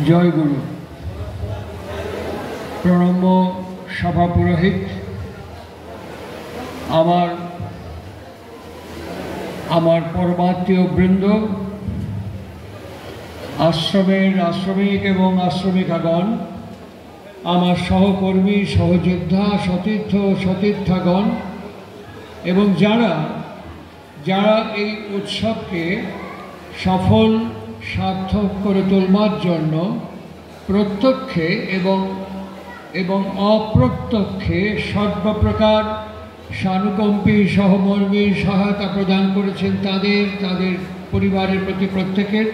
জয় গুরু। প্রণম্য সভা পুরোহিত, আমার পরমাত্মীয় বৃন্দ, আশ্রমিক এবং আশ্রমিকাগণ, আমার সহকর্মী, সহযোদ্ধা, সতীর্থ সতীর্থাগণ এবং যারা এই উৎসবকে সফল সার্থক করে তোলবার জন্য প্রত্যক্ষে এবং অপ্রত্যক্ষে সর্বপ্রকার সানুকম্পী সহমর্মী সহায়তা প্রদান করেছেন তাদের পরিবারের প্রতি প্রত্যেকের,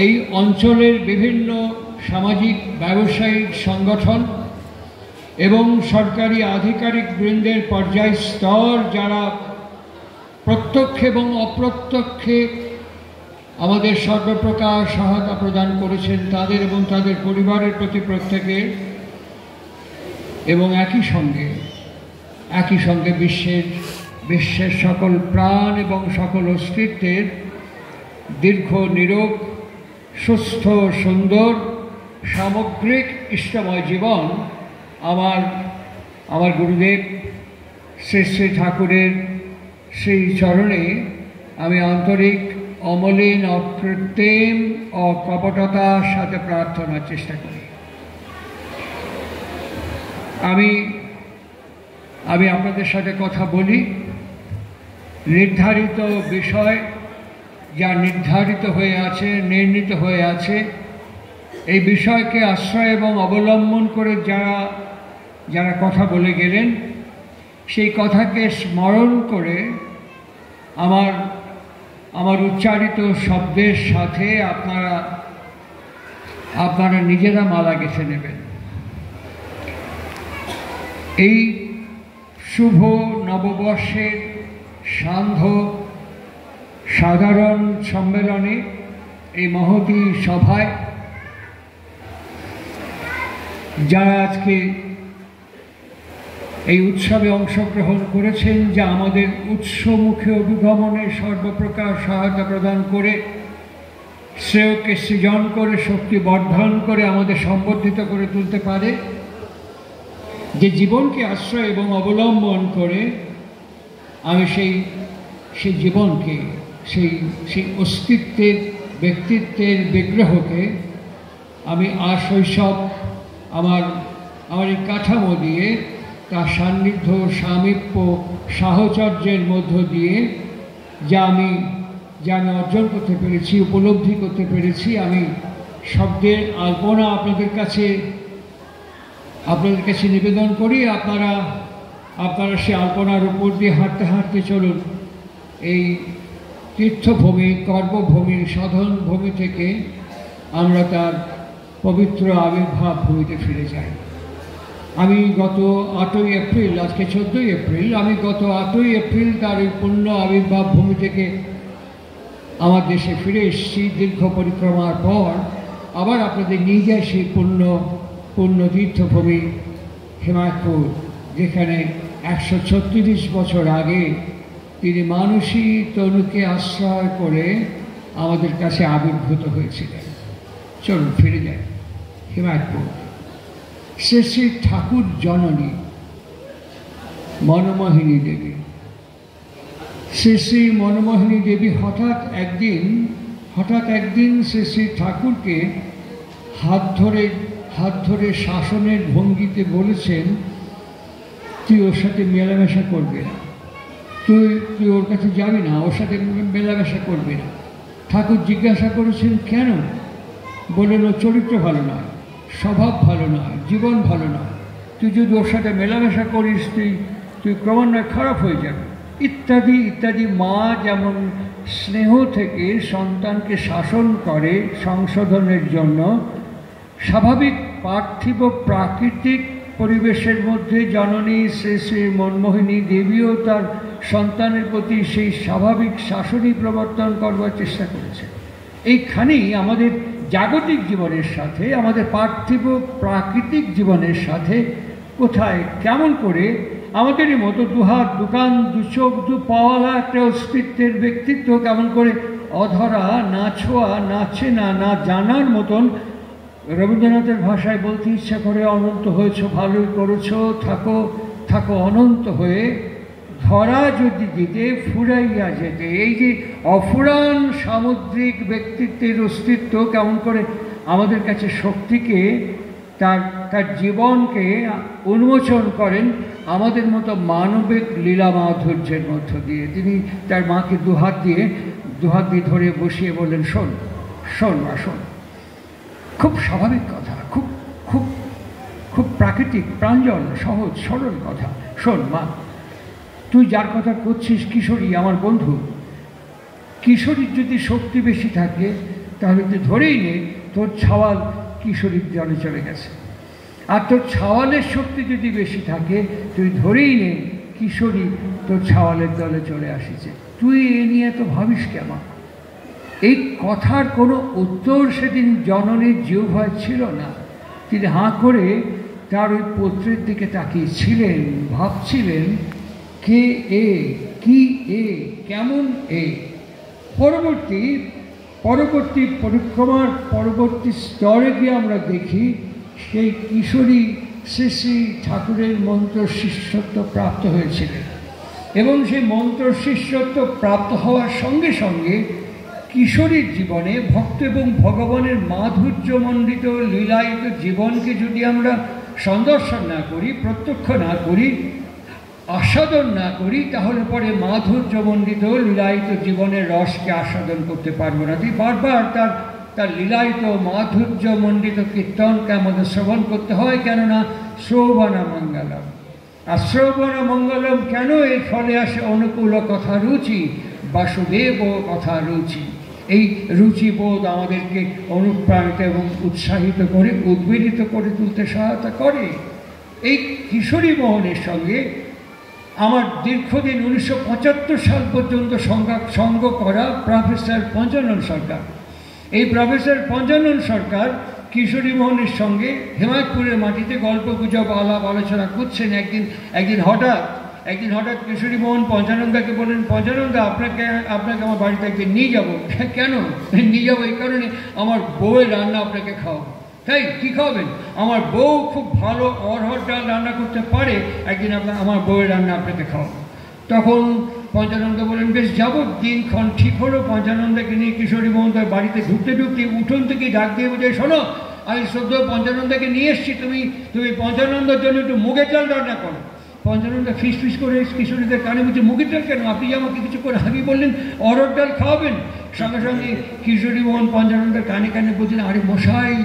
এই অঞ্চলের বিভিন্ন সামাজিক ব্যবসায়িক সংগঠন এবং সরকারি আধিকারিক বৃন্দের পর্যায় স্তর যারা প্রত্যক্ষে এবং অপ্রত্যক্ষে আমাদের সর্বপ্রকার সহায়তা প্রদান করেছেন তাদের এবং তাদের পরিবারের প্রতি প্রত্যেকের, এবং একই সঙ্গে বিশ্বের সকল প্রাণ এবং সকল অস্তিত্বের দীর্ঘ নিরোগ সুস্থ সুন্দর সামগ্রিক ইষ্টময় জীবন আমার গুরুদেব শ্রী শ্রী ঠাকুরের সেই চরণে আমি আন্তরিক অমলিন অকৃত্রিম অকপটতার সাথে প্রার্থনার চেষ্টা করি। আমি আপনাদের সাথে কথা বলি নির্ধারিত বিষয় যা নির্ধারিত হয়ে আছে, নির্ণীত হয়ে আছে, এই বিষয়কে আশ্রয় এবং অবলম্বন করে যারা কথা বলে গেলেন সেই কথাকে স্মরণ করে আমার উচ্চারিত শব্দের সাথে আপনারা নিজেরা মালা গেঁথে নেবেন। এই শুভ নববর্ষের সান্ধ্য সাধারণ সম্মেলনে, এই মহতী সভায় যারা আজকে এই উৎসবে অংশগ্রহণ করেছেন, যা আমাদের উৎসমুখে অভিগমনে সর্বপ্রকার সহায়তা প্রদান করে, শ্রেয়কে সৃজন করে, শক্তি বর্ধন করে আমাদের সম্বর্ধিত করে তুলতে পারে, যে জীবনকে আশ্রয় এবং অবলম্বন করে আমি সেই জীবনকে, সেই অস্তিত্বের ব্যক্তিত্বের বিগ্রহকে আমি শৈশব আমার এই কাঠামো দিয়ে, তার সান্নিধ্য সামীপ্য সাহচর্যের মধ্য দিয়ে যা আমি অর্জন করতে পেরেছি, উপলব্ধি করতে পেরেছি, আমি শব্দের আলপনা আপনাদের কাছে নিবেদন করি। আপনারা সেই আলপনার উপর দিয়ে হাঁটতে হাঁটতে চলুন এই তীর্থভূমি, কর্মভূমি, সাধন ভূমি থেকে আমরা তার পবিত্র আবির্ভাব ভূমিতে ফিরে যাই। আমি গত 8ই এপ্রিল, আজকে 14ই এপ্রিল, আমি গত 8ই এপ্রিল তার এই পূর্ণ আবির্ভাব ভূমি থেকে আমার দেশে ফিরে এসেছি দীর্ঘ পরিক্রমার পর। আবার আপনাদের নিয়ে যায় সেই পূর্ণ তীর্থভূমি হিমায়তপুর, যেখানে 136 বছর আগে তিনি মানুষী তনুকে আশ্রয় করে আমাদের কাছে আবির্ভূত হয়েছিলেন। চলুন ফিরে যাই হিমায়তপুর। শ্রী শ্রী ঠাকুর জননী মনমোহিনী দেবী, শ্রী শ্রী মনমোহিনী দেবী হঠাৎ একদিন শ্রী শ্রী ঠাকুরকে হাত ধরে শাসনের ভঙ্গিতে বলেছেন, তুই ওর সাথে মেলামেশা করবি না, তুই ওর কাছে যাবি না, ওর সাথে মেলামেশা করবি না। ঠাকুর জিজ্ঞাসা করেছেন কেন? বললেন ও চরিত্র ভালো নয়, স্বভাব ভালো নয়, জীবন ভালো নয়, তুই যদি ওর সাথে মেলামেশা করিস তুই ক্রমান্বয়ে খারাপ হয়ে যাবে, ইত্যাদি ইত্যাদি। মা যেমন স্নেহ থেকে সন্তানকে শাসন করে সংশোধনের জন্য, স্বাভাবিক পার্থিব প্রাকৃতিক পরিবেশের মধ্যে জননী শ্রী শ্রী মনমোহিনী দেবীও তার সন্তানের প্রতি সেই স্বাভাবিক শাসনই প্রবর্তন করবার চেষ্টা করেছে। এইখানেই আমাদের জাগতিক জীবনের সাথে, আমাদের পার্থিব প্রাকৃতিক জীবনের সাথে কোথায় কেমন করে আমাদেরই মতো দুহাত দুকান দুচোখ দু পাওয়ালা একটা অস্তিত্বের ব্যক্তিত্ব কেমন করে অধরা, না ছোঁয়া, না চেনা, না জানার মতন, রবীন্দ্রনাথের ভাষায় বলতে ইচ্ছা করে, অনন্ত হয়েছ ভালোই করেছ, থাকো থাকো অনন্ত হয়ে, ধরা যদি দিতে ফুরাইয়া যেতে। এই যে অফুরান সামুদ্রিক ব্যক্তিত্বের অস্তিত্ব কেমন করে আমাদের কাছে শক্তিকে, তার জীবনকে উন্মোচন করেন আমাদের মতো মানবিক লীলা মাধুর্যের মধ্য দিয়ে। তিনি তার মাকে দুহাত দিয়ে ধরে বসিয়ে বললেন, শোন শোন মা শোন, খুব স্বাভাবিক কথা, খুব খুব খুব প্রাকৃতিক, প্রাঞ্জল, সহজ সরল কথা। শোন মা, তুই যার কথা করছিস কিশোরী, আমার বন্ধু, কিশোরীর যদি শক্তি বেশি থাকে তাহলে তুই ধরেই নে তোর ছাওয়াল কিশোরীর জলে চলে গেছে। আর তোর ছাওয়ালের শক্তি যদি বেশি থাকে তুই ধরেই নে কিশোরী তোর ছাওয়ালের দলে চলে আসিছে। তুই এ নিয়ে তো ভাবিস কেমন? এই কথার কোনো উত্তর সেদিন জননীর জিহ্বায় ছিল না। তিনি হাঁ করে তার ওই পত্রের দিকে তাকিয়েছিলেন, ভাবছিলেন কে এ, কি এ, কেমন এ। পরবর্তী পরিক্রমার পরবর্তী স্তরে গিয়ে আমরা দেখি সেই কিশোরী শ্রী শ্রী ঠাকুরের মন্ত্র শিষ্যত্ব প্রাপ্ত হয়েছিলেন, এবং সেই মন্ত্র শিষ্যত্ব প্রাপ্ত হওয়ার সঙ্গে সঙ্গে কিশোরীর জীবনে ভক্ত এবং ভগবানের মাধুর্যমণ্ডিত লীলায়িত জীবনকে যদি আমরা সন্দর্শন না করি, প্রত্যক্ষ না করি, আস্বাদন না করি, তাহলে পরে মাধুর্যমণ্ডিত লীলায়িত জীবনের রসকে আস্বাদন করতে পারবো না। তুই বারবার তার লীলায়িত মাধুর্যমণ্ডিত কীর্তনকে আমাদের শ্রবণ করতে হয়, কেননা শ্রবণ মঙ্গলম। আর শ্রবণ মঙ্গলম কেন? এর ফলে আসে অনুকূল কথা রুচি, বাসুদেব কথা রুচি। এই রুচিবোধ আমাদেরকে অনুপ্রাণিত এবং উৎসাহিত করে, উদ্বেলিত করে তুলতে সহায়তা করে। এই কিশোরী মোহনের সঙ্গে আমার দীর্ঘদিন 1975 সাল পর্যন্ত সঙ্গ করা প্রফেসর পঞ্চানন সরকার, এই প্রফেসর পঞ্চানন সরকার কিশোরী মোহনের সঙ্গে হেমায়তপুরের মাটিতে গল্প গুজব আলাপ আলোচনা করছেন। একদিন হঠাৎ কিশোরী মোহন পঞ্চানন্দাকে বললেন, পঞ্চানন্দা, আপনাকে আমার বাড়িতে একদিন নিয়ে যাবো। কেন নিয়ে যাবো? এই কারণে আমার বউয়ের রান্না আপনাকে খাওয়াবো। তাই কী খাওয়াবেন? আমার বউ খুব ভালো অরহর ডাল রান্না করতে পারে, একদিন আমার বউয়ের রান্না আপনাকে খাওয়াবো। তখন পঞ্চানন্দ বলেন, বেশ যাবো। দিনক্ষণ ঠিক হলো। পঞ্চানন্দাকে নিয়ে কিশোরী মোহন তার বাড়িতে ঢুকতে উঠোন থেকে ডাক দিয়ে বোঝে, শোনো, আমি সদ্য পঞ্চানন্দাকে নিয়ে এসছি, তুমি পঞ্চানন্দার জন্য একটু মুগের ডাল রান্না করো। পঞ্চানন্দা ফিস করে কিশোরীদের কানে বলছে, মুগের ডাল কেন? আপনি আমাকে কিছু করে আগে বললেন অরহর ডাল খাওয়াবেন। সঙ্গে সঙ্গে কিশোরী মোহন পঞ্চানন্দার কানে কানে বলছেন, আরে মশাই,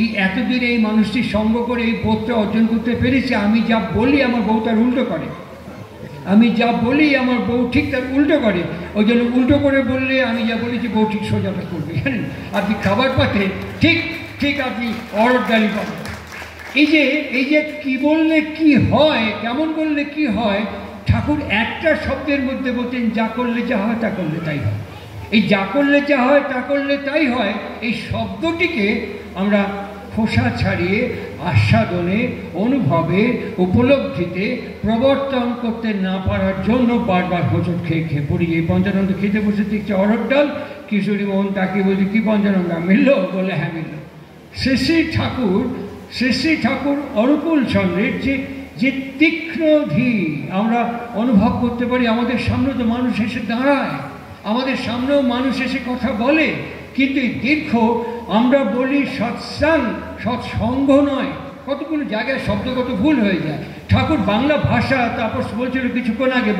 এই এতদিন এই মানুষটির সঙ্গ করে এই পদটা অর্জন করতে পেরেছি। আমি যা বলি আমার বউ তার উল্টো করে, আমি যা বলি আমার বউ ঠিক তার উল্টো করে। ওই জন্য উল্টো করে বললে আমি যা বলেছি বউ ঠিক সোজাটা করবে। জানেন, আপনি খাবার পাতে ঠিক আপনি অরহর ডালই পাবেন। এই যে কি বললে কি হয়, কেমন বললে কি হয়, ঠাকুর একটা শব্দের মধ্যে বলতেন, যা করলে যা হয় তা করলে তাই হয়। এই যা করলে যা হয় তা করলে তাই হয়, এই শব্দটিকে আমরা খোসা ছাড়িয়ে আস্বাদনে, অনুভবে, উপলব্ধিতে প্রবর্তন করতে না পারার জন্য বারবার হোঁচট খেয়ে পড়ি। এই পঞ্চানন্দ খেতে বসে দেখছে অরহর ডাল, কিশোরী মোহন তাকে বলছে, কি পঞ্চানন্দ মিলল? বলে হ্যাঁ মিলল। শ্রী ঠাকুর অনুকূল চন্দ্রের যে তীক্ষ্ণ ধী আমরা অনুভব করতে পারি। আমাদের সামনে তো মানুষ এসে দাঁড়ায়, আমাদের সামনেও মানুষ এসে কথা বলে, কিন্তু এই দীর্ঘ আমরা বলি সৎসঙ্গ নয়। কতগুলো জায়গায় শব্দগত ভুল হয়ে যায়। ঠাকুর বাংলা ভাষা, তাপস বলছিল কিছুক্ষণ আগে,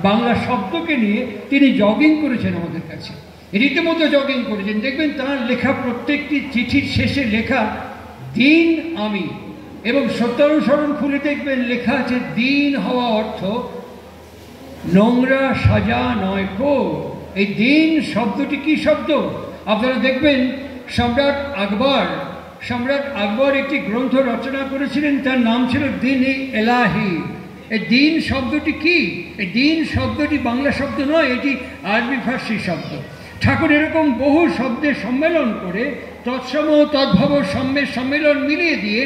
বাংলা শব্দকে নিয়ে তিনি জগিং করেছেন আমাদের কাছে, রীতিমতো জগিং করেছেন। দেখবেন তাঁর লেখা প্রত্যেকটি চিঠির শেষে লেখা দিন আমি, এবং সত্যানুসরণ খুলে দেখবেন লেখা আছে দিন হওয়া অর্থ নোংরা সাজা নয় কো। এই দিন শব্দটি কি শব্দ? আপনারা দেখবেন সম্রাট আকবর একটি গ্রন্থ রচনা করেছিলেন, তার নাম ছিল দিন-ই এলাহি। এই দিন শব্দটি কি? এই দিন শব্দটি বাংলা শব্দ নয়, এটি আরবি ফার্সি শব্দ। ঠাকুর এরকম বহু শব্দের সম্মেলন করে তৎসম তদ্ভব সম্যের সম্মেলন মিলিয়ে দিয়ে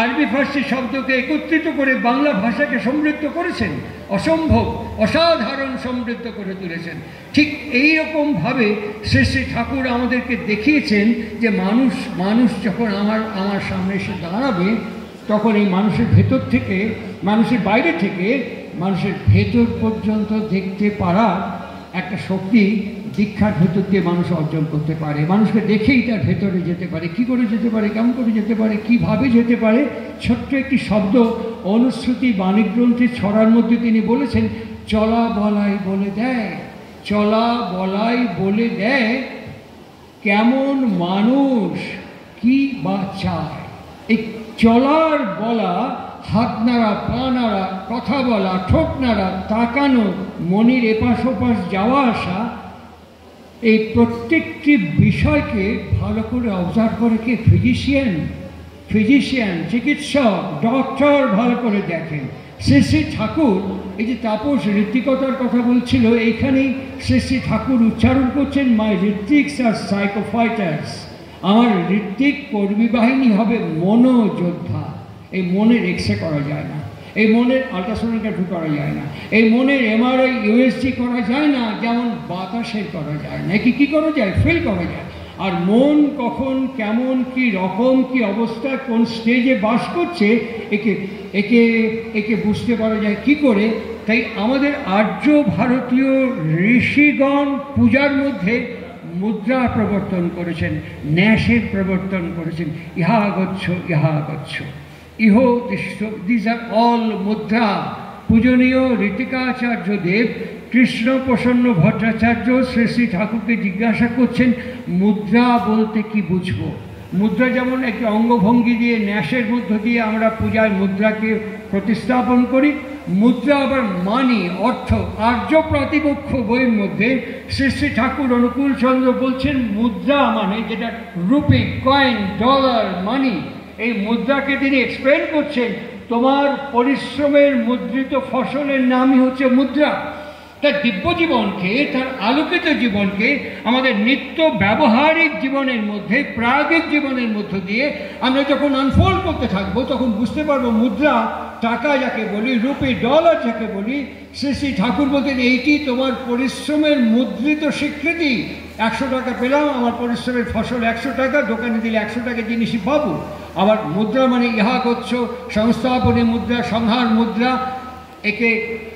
আরবি ফার্সি শব্দকে একত্রিত করে বাংলা ভাষাকে সমৃদ্ধ করেছেন, অসম্ভব অসাধারণ সমৃদ্ধ করে তুলেছেন। ঠিক এই রকমভাবে শ্রী শ্রী ঠাকুর আমাদেরকে দেখিয়েছেন যে মানুষ যখন আমার সামনে এসে দাঁড়াবে, তখন এই মানুষের ভেতর থেকে, মানুষের বাইরে থেকে মানুষের ভেতর পর্যন্ত দেখতে পারা একটা শক্তি দীক্ষার ভেতর দিয়ে মানুষ অর্জন করতে পারে। মানুষকে দেখেই তার ভেতরে যেতে পারে। কি করে যেতে পারে, কেমন করে যেতে পারে, কিভাবে যেতে পারে। ছোট্ট একটি শব্দ অনুশ্রুতি বাণীগ্রন্থে ছড়ার মধ্যে তিনি বলেছেন, চলা বলাই বলে দেয়, চলা বলাই বলে দেয় কেমন মানুষ কি বা চায়। এই চলার বলা, হাত নাড়া, পা নাড়া, কথা বলা, ঠোঁট নাড়া, তাকানো, মনির এপাশ ওপাশ যাওয়া আসা, এই প্রত্যেকটি বিষয়কে ভালো করে অবজার্ভ করে কে? ফিজিশিয়ান, চিকিৎসক, ডক্টর ভালো করে দেখেন। শ্রী শ্রী ঠাকুর এই যে তাপস ঋত্বিকতার কথা বলছিল, এইখানেই শ্রী শ্রী ঠাকুর উচ্চারণ করছেন, মাই ঋত্বিকস আর সাইকোফাইটার্স, আমার ঋত্বিক কর্মী বাহিনী হবে মনোযোদ্ধা। এই মনের এক্সরে করা যায় না, এই মনের আল্ট্রাসোনোগ্রাফি করা যায় না, এই মনের এমআরআই ইউএসজি করা যায় না, যেমন বাতাসের করা যায় না। কি করা যায়? ফিল করা যায়। আর মন কখন, কেমন, কি রকম, কি অবস্থায়, কোন স্টেজে বাস করছে, একে বুঝতে পারা যায় কি করে? তাই আমাদের আর্য ভারতীয় ঋষিগণ পূজার মধ্যে মুদ্রা প্রবর্তন করেছেন, ন্যাসের প্রবর্তন করেছেন। ইহা গচ্ছ, ইহা গচ্ছ, ইহ তিষ্ঠ, দিস আর অল মুদ্রা। পূজনীয় ঋতিকাচার্য দেব কৃষ্ণ প্রসন্ন ভট্টাচার্য শ্রী শ্রী ঠাকুরকে জিজ্ঞাসা করছেন, মুদ্রা বলতে কি বুঝবো? মুদ্রা যেমন একটি অঙ্গভঙ্গি দিয়ে, ন্যাসের মধ্য দিয়ে আমরা পূজায় মুদ্রাকে প্রতিস্থাপন করি, মুদ্রা আবার মানি, অর্থ। আর্য প্রতিপক্ষ বইয়ের মধ্যে শ্রী শ্রী ঠাকুর অনুকূল চন্দ্র বলছেন, মুদ্রা মানে যেটা রুপি, কয়েন, ডলার, মানি, এই মুদ্রাকে তিনি এক্সপ্লেন করছেন, তোমার পরিশ্রমের মুদ্রিত ফসলের নামই হচ্ছে মুদ্রা। তার দিব্য জীবনকে, তার আলোকিত জীবনকে আমাদের নিত্য ব্যবহারিক জীবনের মধ্যে, প্রায়োগিক জীবনের মধ্য দিয়ে আমরা যখন আনফোল্ড করতে থাকবো, তখন বুঝতে পারবো মুদ্রা, টাকা যাকে বলি, রুপি, ডলার যাকে বলি, শ্রী শ্রী ঠাকুর বলতেন এইটি তোমার পরিশ্রমের মুদ্রিত স্বীকৃতি। 100 টাকা পেলাম, আমার পরিশ্রমের ফসল 100 টাকা, দোকানে দিলে 100 টাকা জিনিসই পাবো। আবার মুদ্রা মানে ইহা গচ্ছ, সংস্থাপনী মুদ্রা, সংহার মুদ্রা। একে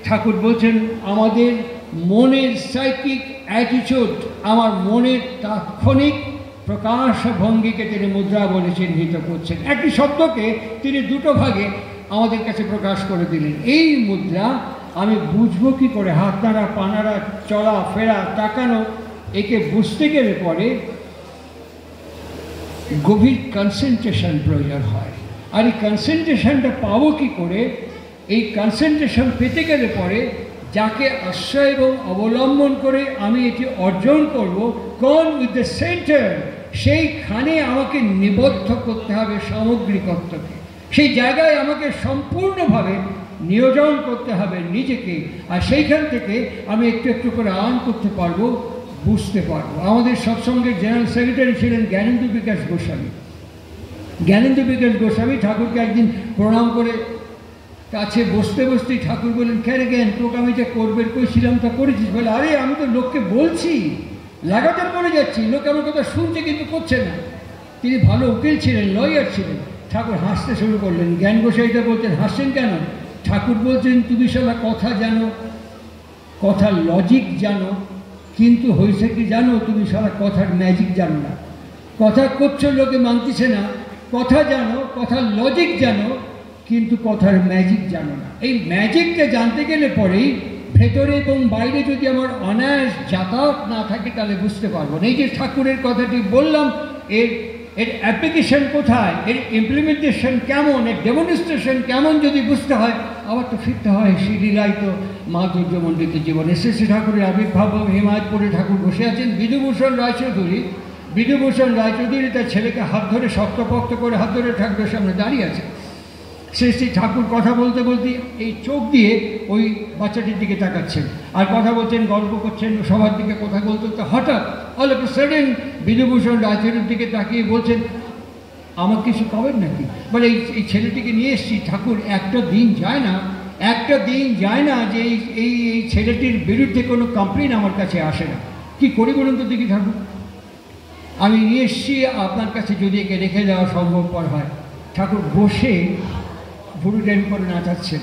ঠাকুর বলছেন আমাদের মনের সাইকিক অ্যাটিচিউড, আমার মনের তাৎক্ষণিক প্রকাশ ভঙ্গিকে তিনি মুদ্রা বলে চিহ্নিত করছেন। একটি শব্দকে তিনি দুটো ভাগে আমাদের কাছে প্রকাশ করে দিলেন। এই মুদ্রা আমি বুঝবো কি করে? হাত নাড়া, পা নাড়া, চলা ফেরা, তাকানো, একে বুঝতে গেলে পরে গভীর কনসেন্ট্রেশন প্রয়োজন হয়। আর এই কনসেন্ট্রেশনটা পাবো কি করে? এই কনসেন্ট্রেশন পেতে গেলে পরে যাকে আশ্রয় এবং অবলম্বন করে আমি এটি অর্জন করব, কন উইথ দ্য সেন্টার, সেইখানে আমাকে নিবদ্ধ করতে হবে সামগ্রিকত্বকে। সেই জায়গায় আমাকে সম্পূর্ণভাবে নিয়োজন করতে হবে নিজেকে। আর সেইখান থেকে আমি একটু একটু করে আর্ন করতে পারবো, বুঝতে পারবো। আমাদের সৎসঙ্গের জেনারেল সেক্রেটারি ছিলেন জ্ঞানেন্দ্র বিকাশ গোস্বামী। জ্ঞানেন্দ্র বিকাশ গোস্বামী ঠাকুরকে একদিন প্রণাম করে কাছে বসতে বসতেই ঠাকুর বললেন, কেন জ্ঞান, তোকে আমি যা করবেন কইছিলাম তা করেছিস? বলে, আরে আমি তো লোককে বলছি, লাগাতার করে যাচ্ছি, লোক আমার কথা শুনছে কিন্তু করছে না। তিনি ভালো উকিল ছিলেন, লয়ার ছিলেন। ঠাকুর হাসতে শুরু করলেন। জ্ঞান গোসাইটা বলছেন, হাসছেন কেন? ঠাকুর বলছেন, তুমি সারা কথা জানো, কথার লজিক জানো, কিন্তু হয়েছে কি জানো, তুমি সারা কথার ম্যাজিক জানো না। কথা করছো, লোকে মানতেছে না। কথা জানো, কথার লজিক জানো, কিন্তু কথার ম্যাজিক জানো না। এই ম্যাজিকটা জানতে গেলে পরেই ভেতরে এবং বাইরে যদি আমার অনায়াস যাতায়াত না থাকে, তাহলে বুঝতে পারবো না। এই যে ঠাকুরের কথাটি বললাম, এর অ্যাপ্লিকেশন কোথায়, এর ইমপ্লিমেন্টেশন কেমন, এর ডেমনস্ট্রেশন কেমন যদি বুঝতে হয়, আবার তো ফিরতে হয় শ্রীলীলায়িত মাধুর্যমণ্ডিত জীবনে। শ্রী ঠাকুরের আবির্ভাব হিমায়তপুরে ঠাকুর বসে আছেন। বিধুভূষণ রায়চৌধুরী তার ছেলেকে হাত ধরে শক্তপোক্ত করে হাত ধরে ঠাকুরের সামনে দাঁড়িয়ে আছে। শ্রী ঠাকুর কথা বলতে বলতে এই চোখ দিয়ে ওই বাচ্চাটির দিকে তাকাচ্ছেন আর কথা বলছেন, গল্প করছেন, সবার দিকে কথা বলতে বলতে হঠাৎ all of a sudden Bidhubhushan রাজের দিকে তাকিয়ে বলছেন, আমার কিছু খবর নাকি? বলে এই ছেলেটিকে নিয়ে এসছি ঠাকুর, একটা দিন যায় না যে এই ছেলেটির বিরুদ্ধে কোনো কমপ্লেন আমার কাছে আসে না। কি করি বলুন তো দেখি ঠাকুর? আমি নিয়ে এসছি আপনার কাছে, যদি একে রেখে দেওয়া সম্ভবপর হয়। ঠাকুর বসে ভুরু ড্যান করে নাচাচ্ছেন,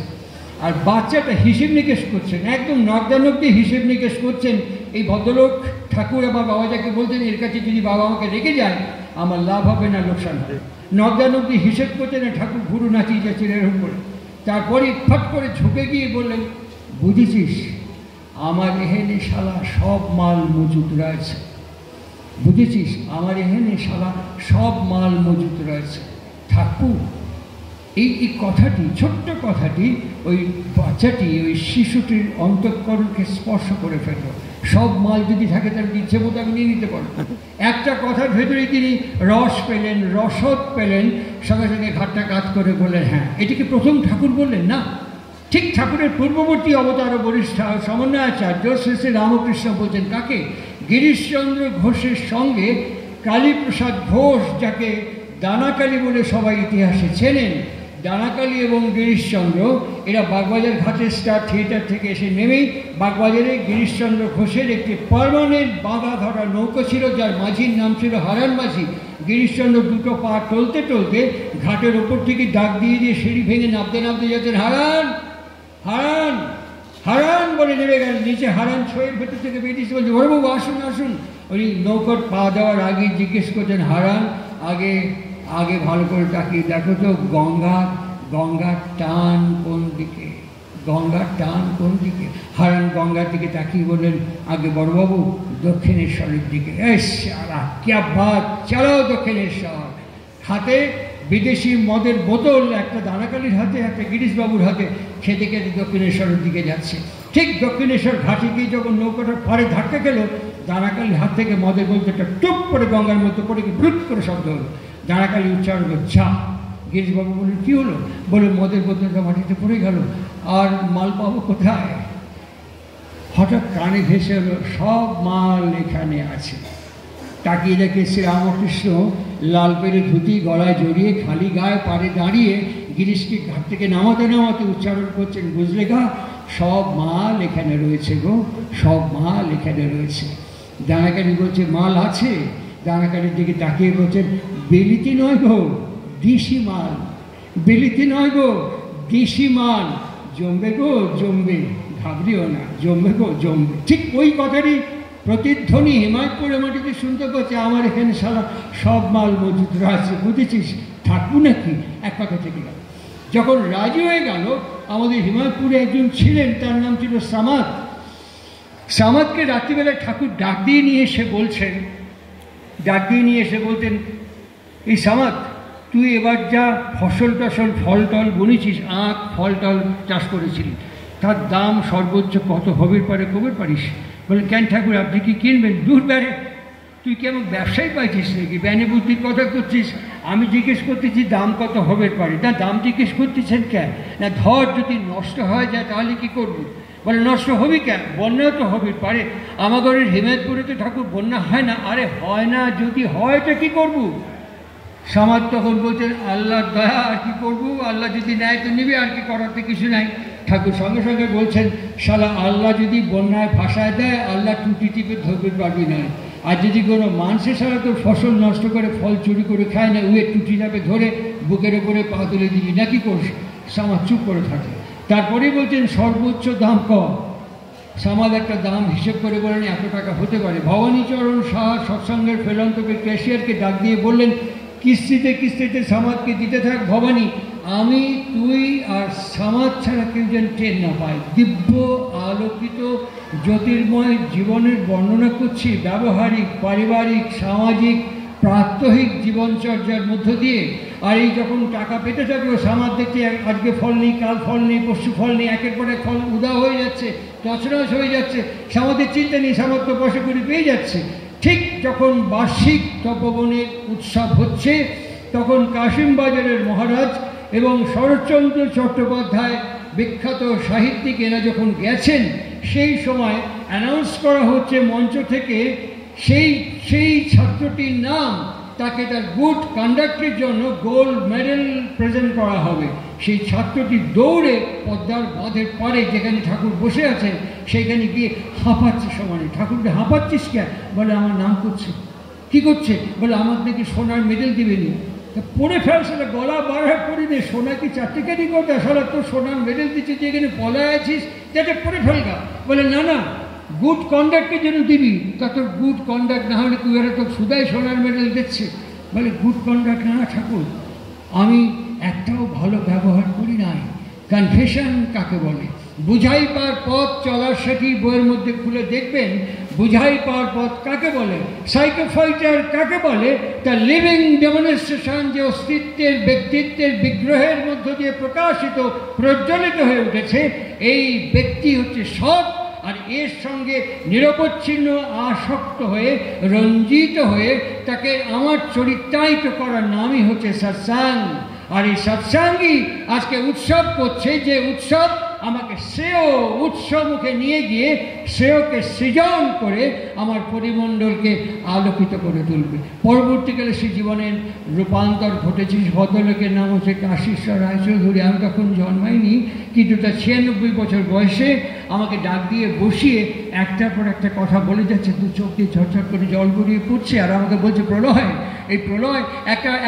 আর বাচ্চাটা হিসেব নিকেশ করছেন, একদম নগদানক দিয়ে হিসেব নিকেশ করছেন। এই ভদ্রলোক ঠাকুর আমার বাবাজাকে বলতেন, এর কাছে যদি বাবা আমাকে রেখে যায় আমার লাভ হবে না লোকসান হবে। নগদানক দিয়ে হিসেব করছেন, ঠাকুর ভুরু নাচিয়ে যাচ্ছেন এরকম করে। তারপরে ফট করে ঝুঁকে গিয়ে বললেন, বুঝেছিস আমার এখানে শালা সব মাল মজুত রয়েছে, বুঝেছিস আমার এখানে শালা সব মাল মজুত রয়েছে। ঠাকুর এই কথাটি, ছোট্ট কথাটি ওই বাচ্চাটি, ওই শিশুটির অন্তঃকরণকে স্পর্শ করে ফেলল। সব মাল যদি থাকে তার ইচ্ছে মতো আমি নিয়ে নিতে পারবো। একটা কথার ভেতরে তিনি রস পেলেন, রসদ পেলেন, সঙ্গে সঙ্গে ঘাটটা কাজ করে বললেন, হ্যাঁ এটিকে প্রথম ঠাকুর বললেন না, ঠিক ঠাকুরের পূর্ববর্তী অবতার বরিষ্ঠ সমন্বয়াচার্য শ্রী শ্রী রামকৃষ্ণ বলছেন কাকে? গিরিশচন্দ্র ঘোষের সঙ্গে কালীপ্রসাদ ঘোষ, যাকে দানাকালী বলে সবাই ইতিহাসে চেনেন। দানাকালী এবং গিরিশচন্দ্র এরা বাগবাজার ঘাটের স্টার থিয়েটার থেকে এসে নেমেই বাগবাজারে গিরিশচন্দ্র ঘোষের একটি পার্মানেন্ট বাঁধা ধরা নৌকো ছিল, যার মাঝির নাম ছিল হারান মাঝি। গিরিশচন্দ্র দুটো পা টলতে টলতে ঘাটের ওপর থেকে ডাক দিয়ে দিয়ে সিঁড়ি ভেঙে নামতে নামতে যাচ্ছেন, হারান হারান হারান বলে নেমে গেল নিচে। হারান ছয়ের ভেতর থেকে বেরিয়েছে, বলছে বড়বাবু আসুন আসুন। উনি নৌকোর পা দেওয়ার আগে জিজ্ঞেস করছেন, হারান আগে আগে ভালো করে তাকিয়ে দেখো তো গঙ্গার টান কোন দিকে, গঙ্গার টান কোন দিকে? হারান গঙ্গার দিকে তাকিয়ে বললেন, আগে বড়বাবু দক্ষিণেশ্বরের দিকে। ক্যা বাত, চালাও দক্ষিণেশ্বর। হাতে বিদেশি মদের বোতল, একটা দানাকালীর হাতে, একটা গিরিশবাবুর হাতে, খেতে খেতে দক্ষিণেশ্বরের দিকে যাচ্ছে। ঠিক দক্ষিণেশ্বর ঘাটে গিয়ে যখন নৌকাটা পাড়ে ধাক্কা গেল, দানাকালীর হাত থেকে মদের বোতলটা টুপ করে গঙ্গার মধ্যে পড়ে গিয়ে ব্লুট করে শব্দ হলো। দানাকালী উচ্চারণ করল, যা। গিরিশবাবু বললেন, কী হলো? বলে মদের বোতলটা মাটিতে পড়ে গেল, আর মাল পাবো কোথায়? হঠাৎ কানে ভেসে হলো, সব মাল এখানে আছে। তাকিয়ে দেখে শ্রী রামকৃষ্ণ লাল পেরে ধুতি গলায় জড়িয়ে খালি গায়ে পাড়ে দাঁড়িয়ে গিরিশকে ঘাট থেকে নামাতে নামাতে উচ্চারণ করছেন, বুঝলে গা, সব মাল এখানে রয়েছে গো, সব মাল এখানে রয়েছে। দানাকালী বলছে, মাল আছে? দানাকালীর দিকে তাকিয়ে বলছেন, বেলিতি নয় গো, দেশি মাল। বেলিতি নয় গো, দেশি মাল। জমবে গো জমবে, ঘাবড়িও না, জমবে গো জমবে। ঠিক ওই কথারই প্রতিধ্বনি হিমায়তপুরে মাটিতে শুনতে পাচ্ছে, আমার এখানে সারা সব মাল মজুদ রয়েছে, বুঝেছিস? ঠাকুর নাকি? এক কথা থেকে গেল। যখন রাজি হয়ে গেল, আমাদের হিমায়তপুরে একজন ছিলেন, তার নাম ছিল সামাদ। সামাদকে রাত্রিবেলায় ঠাকুর ডাক দিয়ে নিয়ে এসে বলতেন, এই সামাদ, তুই এবার যা ফসল টসল ফল টল বুনেছিস, আখ ফল টল চাষ করেছিলি, তার দাম সর্বোচ্চ কত হবের পারে কবের পারিস? বলে, কেন ঠাকুর আপনি কি কিনবেন? দূর বেড়ে, তুই কেমন ব্যবসায়ী পাইছিস নাকি? ব্যানে বুদ্ধির কথা করছিস। আমি জিজ্ঞেস করতেছি দাম কত হবের পারে, না দাম জিজ্ঞেস করতেছেন কেন? না ধর যদি নষ্ট হয়ে যায় তাহলে কি করবো? বলে, নষ্ট হবে কেন, বন্যা তো হবের পারে। আমাদের হিমায়তপুরে তো ঠাকুর বন্যা হয় না। আরে হয় না, যদি হয় তো কী করবো? সমাজ তখন বলছেন, আল্লাহর দয়া, আর কি করবো? আল্লাহ যদি নেয় তো নিবি, আর কি করার তো কিছু নাই। ঠাকুর সঙ্গে সঙ্গে বলছেন, শালা আল্লাহ যদি বন্যায় ভাসায় দেয়, আল্লাহ টুটি টিপে ধরবে পারবি না। আর যদি কোনো মানুষের সারা তোর ফসল নষ্ট করে, ফল চুরি করে খায় না, উয়ে টুটি যাবে ধরে বুকের ওপরে পা তুলে দিবি না, কি করিস? সমাজ চুপ করে থাকে। তারপরেই বলছেন, সর্বোচ্চ দাম কম। সমাজ একটা দাম হিসেব করে বলেন, এত টাকা হতে পারে। ভবানীচরণ শাহ সৎসঙ্গের ফেলন্তকে ক্যাশিয়ারকে ডাক দিয়ে বললেন, কিস্তিতে কিস্তিতে সমাজকে দিতে থাক ভবানী, আমি তুই আর সমাজ ছাড়া কেউ যেন টের না পায়। দিব্য আলোকিত জ্যোতির্ময় জীবনের বর্ণনা করছি, ব্যবহারিক, পারিবারিক, সামাজিক, প্রাত্যহিক জীবনচর্যার মধ্য দিয়ে। আর এই যখন টাকা পেতে থাকলো, সমাজ দেখতে আজকে ফল নেই, কাল ফল নেই, পরশু ফল নেই, একের পর এক ফল উদা হয়ে যাচ্ছে, তছনছ হয়ে যাচ্ছে। সমাজের চিন্তা নেই, সমাজ তো পয়সা করে পেয়ে যাচ্ছে। ঠিক যখন বার্ষিক তপবনের উৎসব হচ্ছে, তখন কাশিমবাজারের মহারাজ এবং শরৎচন্দ্র চট্টোপাধ্যায় বিখ্যাত সাহিত্যিক এরা যখন গেছেন, সেই সময় অ্যানাউন্স করা হচ্ছে মঞ্চ থেকে, সেই সেই ছাত্রটির নাম, তাকে তার গুড কন্ডাক্টের জন্য গোল্ড মেডেল প্রেজেন্ট করা হবে। সেই ছাত্রটি দৌড়ে পদ্মার বাঁধের পাড়ে যেখানে ঠাকুর বসে আছেন সেইখানে গিয়ে হাঁপাচ্ছে সমানে। ঠাকুরকে হাঁপাচ্ছিস কে? বলে আমার নাম করছে। কি করছে? বলে আমার নাকি সোনার মেডেল দিবেনি। তা পড়ে ফেল, সেটা গলা বার হয়ে পড়ি নে, সোনা কি চারটিকারি করতে আসলে তোর সোনার মেডেল দিচ্ছে, যে এখানে পলায় আছিস, যাতে পড়ে ফেলগা। বলে না না, গুড কন্ডাক্টের জন্য দিবি। তা তোর গুড কন্ডাক্ট না হলে তুই এরা তো সুদাই সোনার মেডেল দিচ্ছে। বলে গুড কন্ডাক্ট না ঠাকুর, আমি একটাও ভালো ব্যবহার করি নাই। কনফেশন কাকে বলে? বুঝাই পাওয়ার পথ চলার সাথে বইয়ের মধ্যে খুলে দেখবেন। বুঝাই পাওয়ার পথ কাকে বলে? সাইকোফাইটার কাকে বলে? তার লিভিং ডেমনস্ট্রেশন, যে অস্তিত্বের ব্যক্তিত্বের বিগ্রহের মধ্য দিয়ে প্রকাশিত প্রজ্বলিত হয়ে উঠেছে, এই ব্যক্তি হচ্ছে সৎ। আর এর সঙ্গে নিরবচ্ছিন্ন আসক্ত হয়ে রঞ্জিত হয়ে তাকে আমার চরিত্রায়িত করার নামই হচ্ছে সৎসাঙ্গ। আর এই সৎসাঙ্গই আজকে উৎসব করছে, যে উৎসব আমাকে শ্রেয় উৎসমুখে নিয়ে গিয়ে শ্রেয়কে সৃজন করে আমার পরিমণ্ডলকে আলোকিত করে তুলবে। পরবর্তীকালে সে জীবনের রূপান্তর ঘটেছে। ভদ্রলোকের নাম হচ্ছে কাশীশ্বর রায়চৌধুরী। আমি তখন জন্মাইনি, কিন্তু তার 96 বছর বয়সে আমাকে ডাক দিয়ে বসিয়ে একটার পর একটা কথা বলে যাচ্ছে। দু চোখ দিয়ে ঝরঝর করে জল গড়িয়ে পড়ছে, আর আমাকে বলছে প্রলয়। এই প্রলয়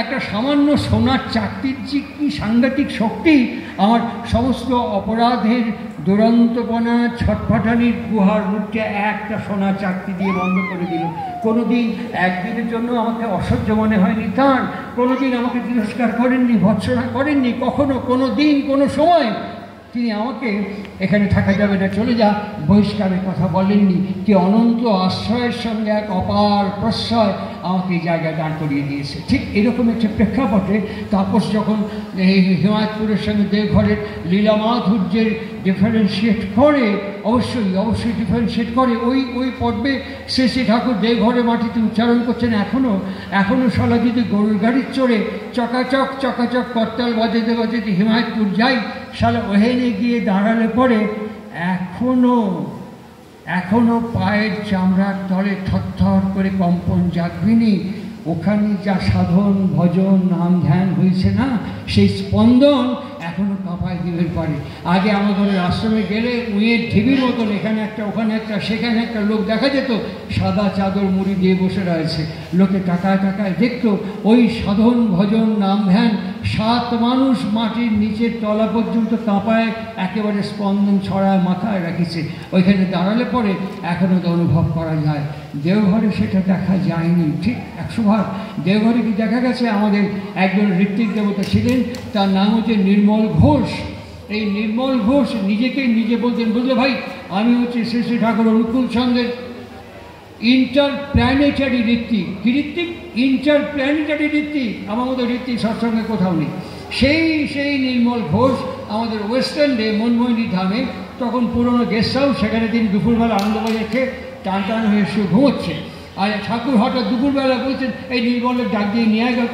একটা সামান্য সোনার চাকতির যে কী সাংঘাতিক শক্তি আমার সমস্ত অপরাধের দুরন্তপনা ছটফটানির গুহার মুখে একটা সোনার চাকতি দিয়ে বন্ধ করে দিল। কোনোদিন একদিনের জন্য আমাকে অসহ্য মনে হয়নি তার, কোনোদিন আমাকে তিরস্কার করেননি, ভৎসনা করেননি, কখনো কোনো দিন কোনো সময় তিনি আমাকে এখানে থাকা যাবে না, চলে যা, বহিষ্কারের কথা বলেননি। কি অনন্ত আশ্রয়ের সঙ্গে এক অপার প্রশ্রয় আমাকে এই জায়গায় দাঁড় করিয়ে দিয়েছে। ঠিক এরকম একটি প্রেক্ষাপটে তাপস যখন এই হিমায়তপুরের সঙ্গে দেওঘরের লীলা মাধুর্যের ডিফারেন্সিয়েট করে, অবশ্যই ডিফারেন্সিয়েট করে। ওই পর্বে শ্রী ঠাকুর দেওঘরে মাটিতে উচ্চারণ করছেন, এখনও শালা যদি গরুর গাড়ির চড়ে চকাচক করতাল বাজাতে বাজাতে হিমায়তপুর যাই, শালা ওহেনে গিয়ে দাঁড়ালে পরে এখনো পায়ের চামড়ার তলে থরথর করে কম্পন জাগবিনি। ওখানে যা সাধন ভজন নাম ধ্যান হয়েছে না, সেই স্পন্দন এখনও কাঁপায় দিবের পারে। আগে আমাদের আশ্রমে গেলে উঁয়ের ঢিবির মতন এখানে একটা ওখানে একটা সেখানে একটা লোক দেখা যেত, সাদা চাদর মুড়ি দিয়ে বসে রয়েছে। লোকে টাকায় দেখতো ওই সাধন ভজন নাম ধ্যান 7 মানুষ মাটির নিচের তলা পর্যন্ত কাঁপায় একেবারে স্পন্দন ছড়ায় মাথায় রাখিছে। ওইখানে দাঁড়ালে পরে এখনও তো অনুভব করা যায়। দেওঘরে সেটা দেখা যায়নি। ঠিক 100 ভাগ দেওঘরে কি দেখা গেছে? আমাদের একজন ঋত্বিক দেবতা ছিলেন, তার নাম হচ্ছে নির্মল ঘোষ। এই নির্মল ঘোষ নিজে বলতেন, বুঝলে ভাই, আমি হচ্ছে শ্রী ঠাকুর অনুকূল চন্দ্রের ইন্টারপ্ল্যানেটারি ঋত্বিক। কি ঋত্বিক? ইন্টারপ্ল্যানেটারি ঋত্বিক। আমার মতো ঋত্বিক সৎসঙ্গে কোথাও নেই। সেই নির্মল ঘোষ আমাদের ওয়েস্টার্নে মনমোহিনী ধামে, তখন পুরনো গেস্ট হাউস, সেখানে তিনি দুপুরবেলা আনন্দবাজার খেয়ে টান হয়ে শুয়ে ঘুমোচ্ছে। আর ঠাকুর হঠাৎ দুপুরবেলা বলছেন, এই নির্মলের ডাক দিয়ে নিয়ে গেল।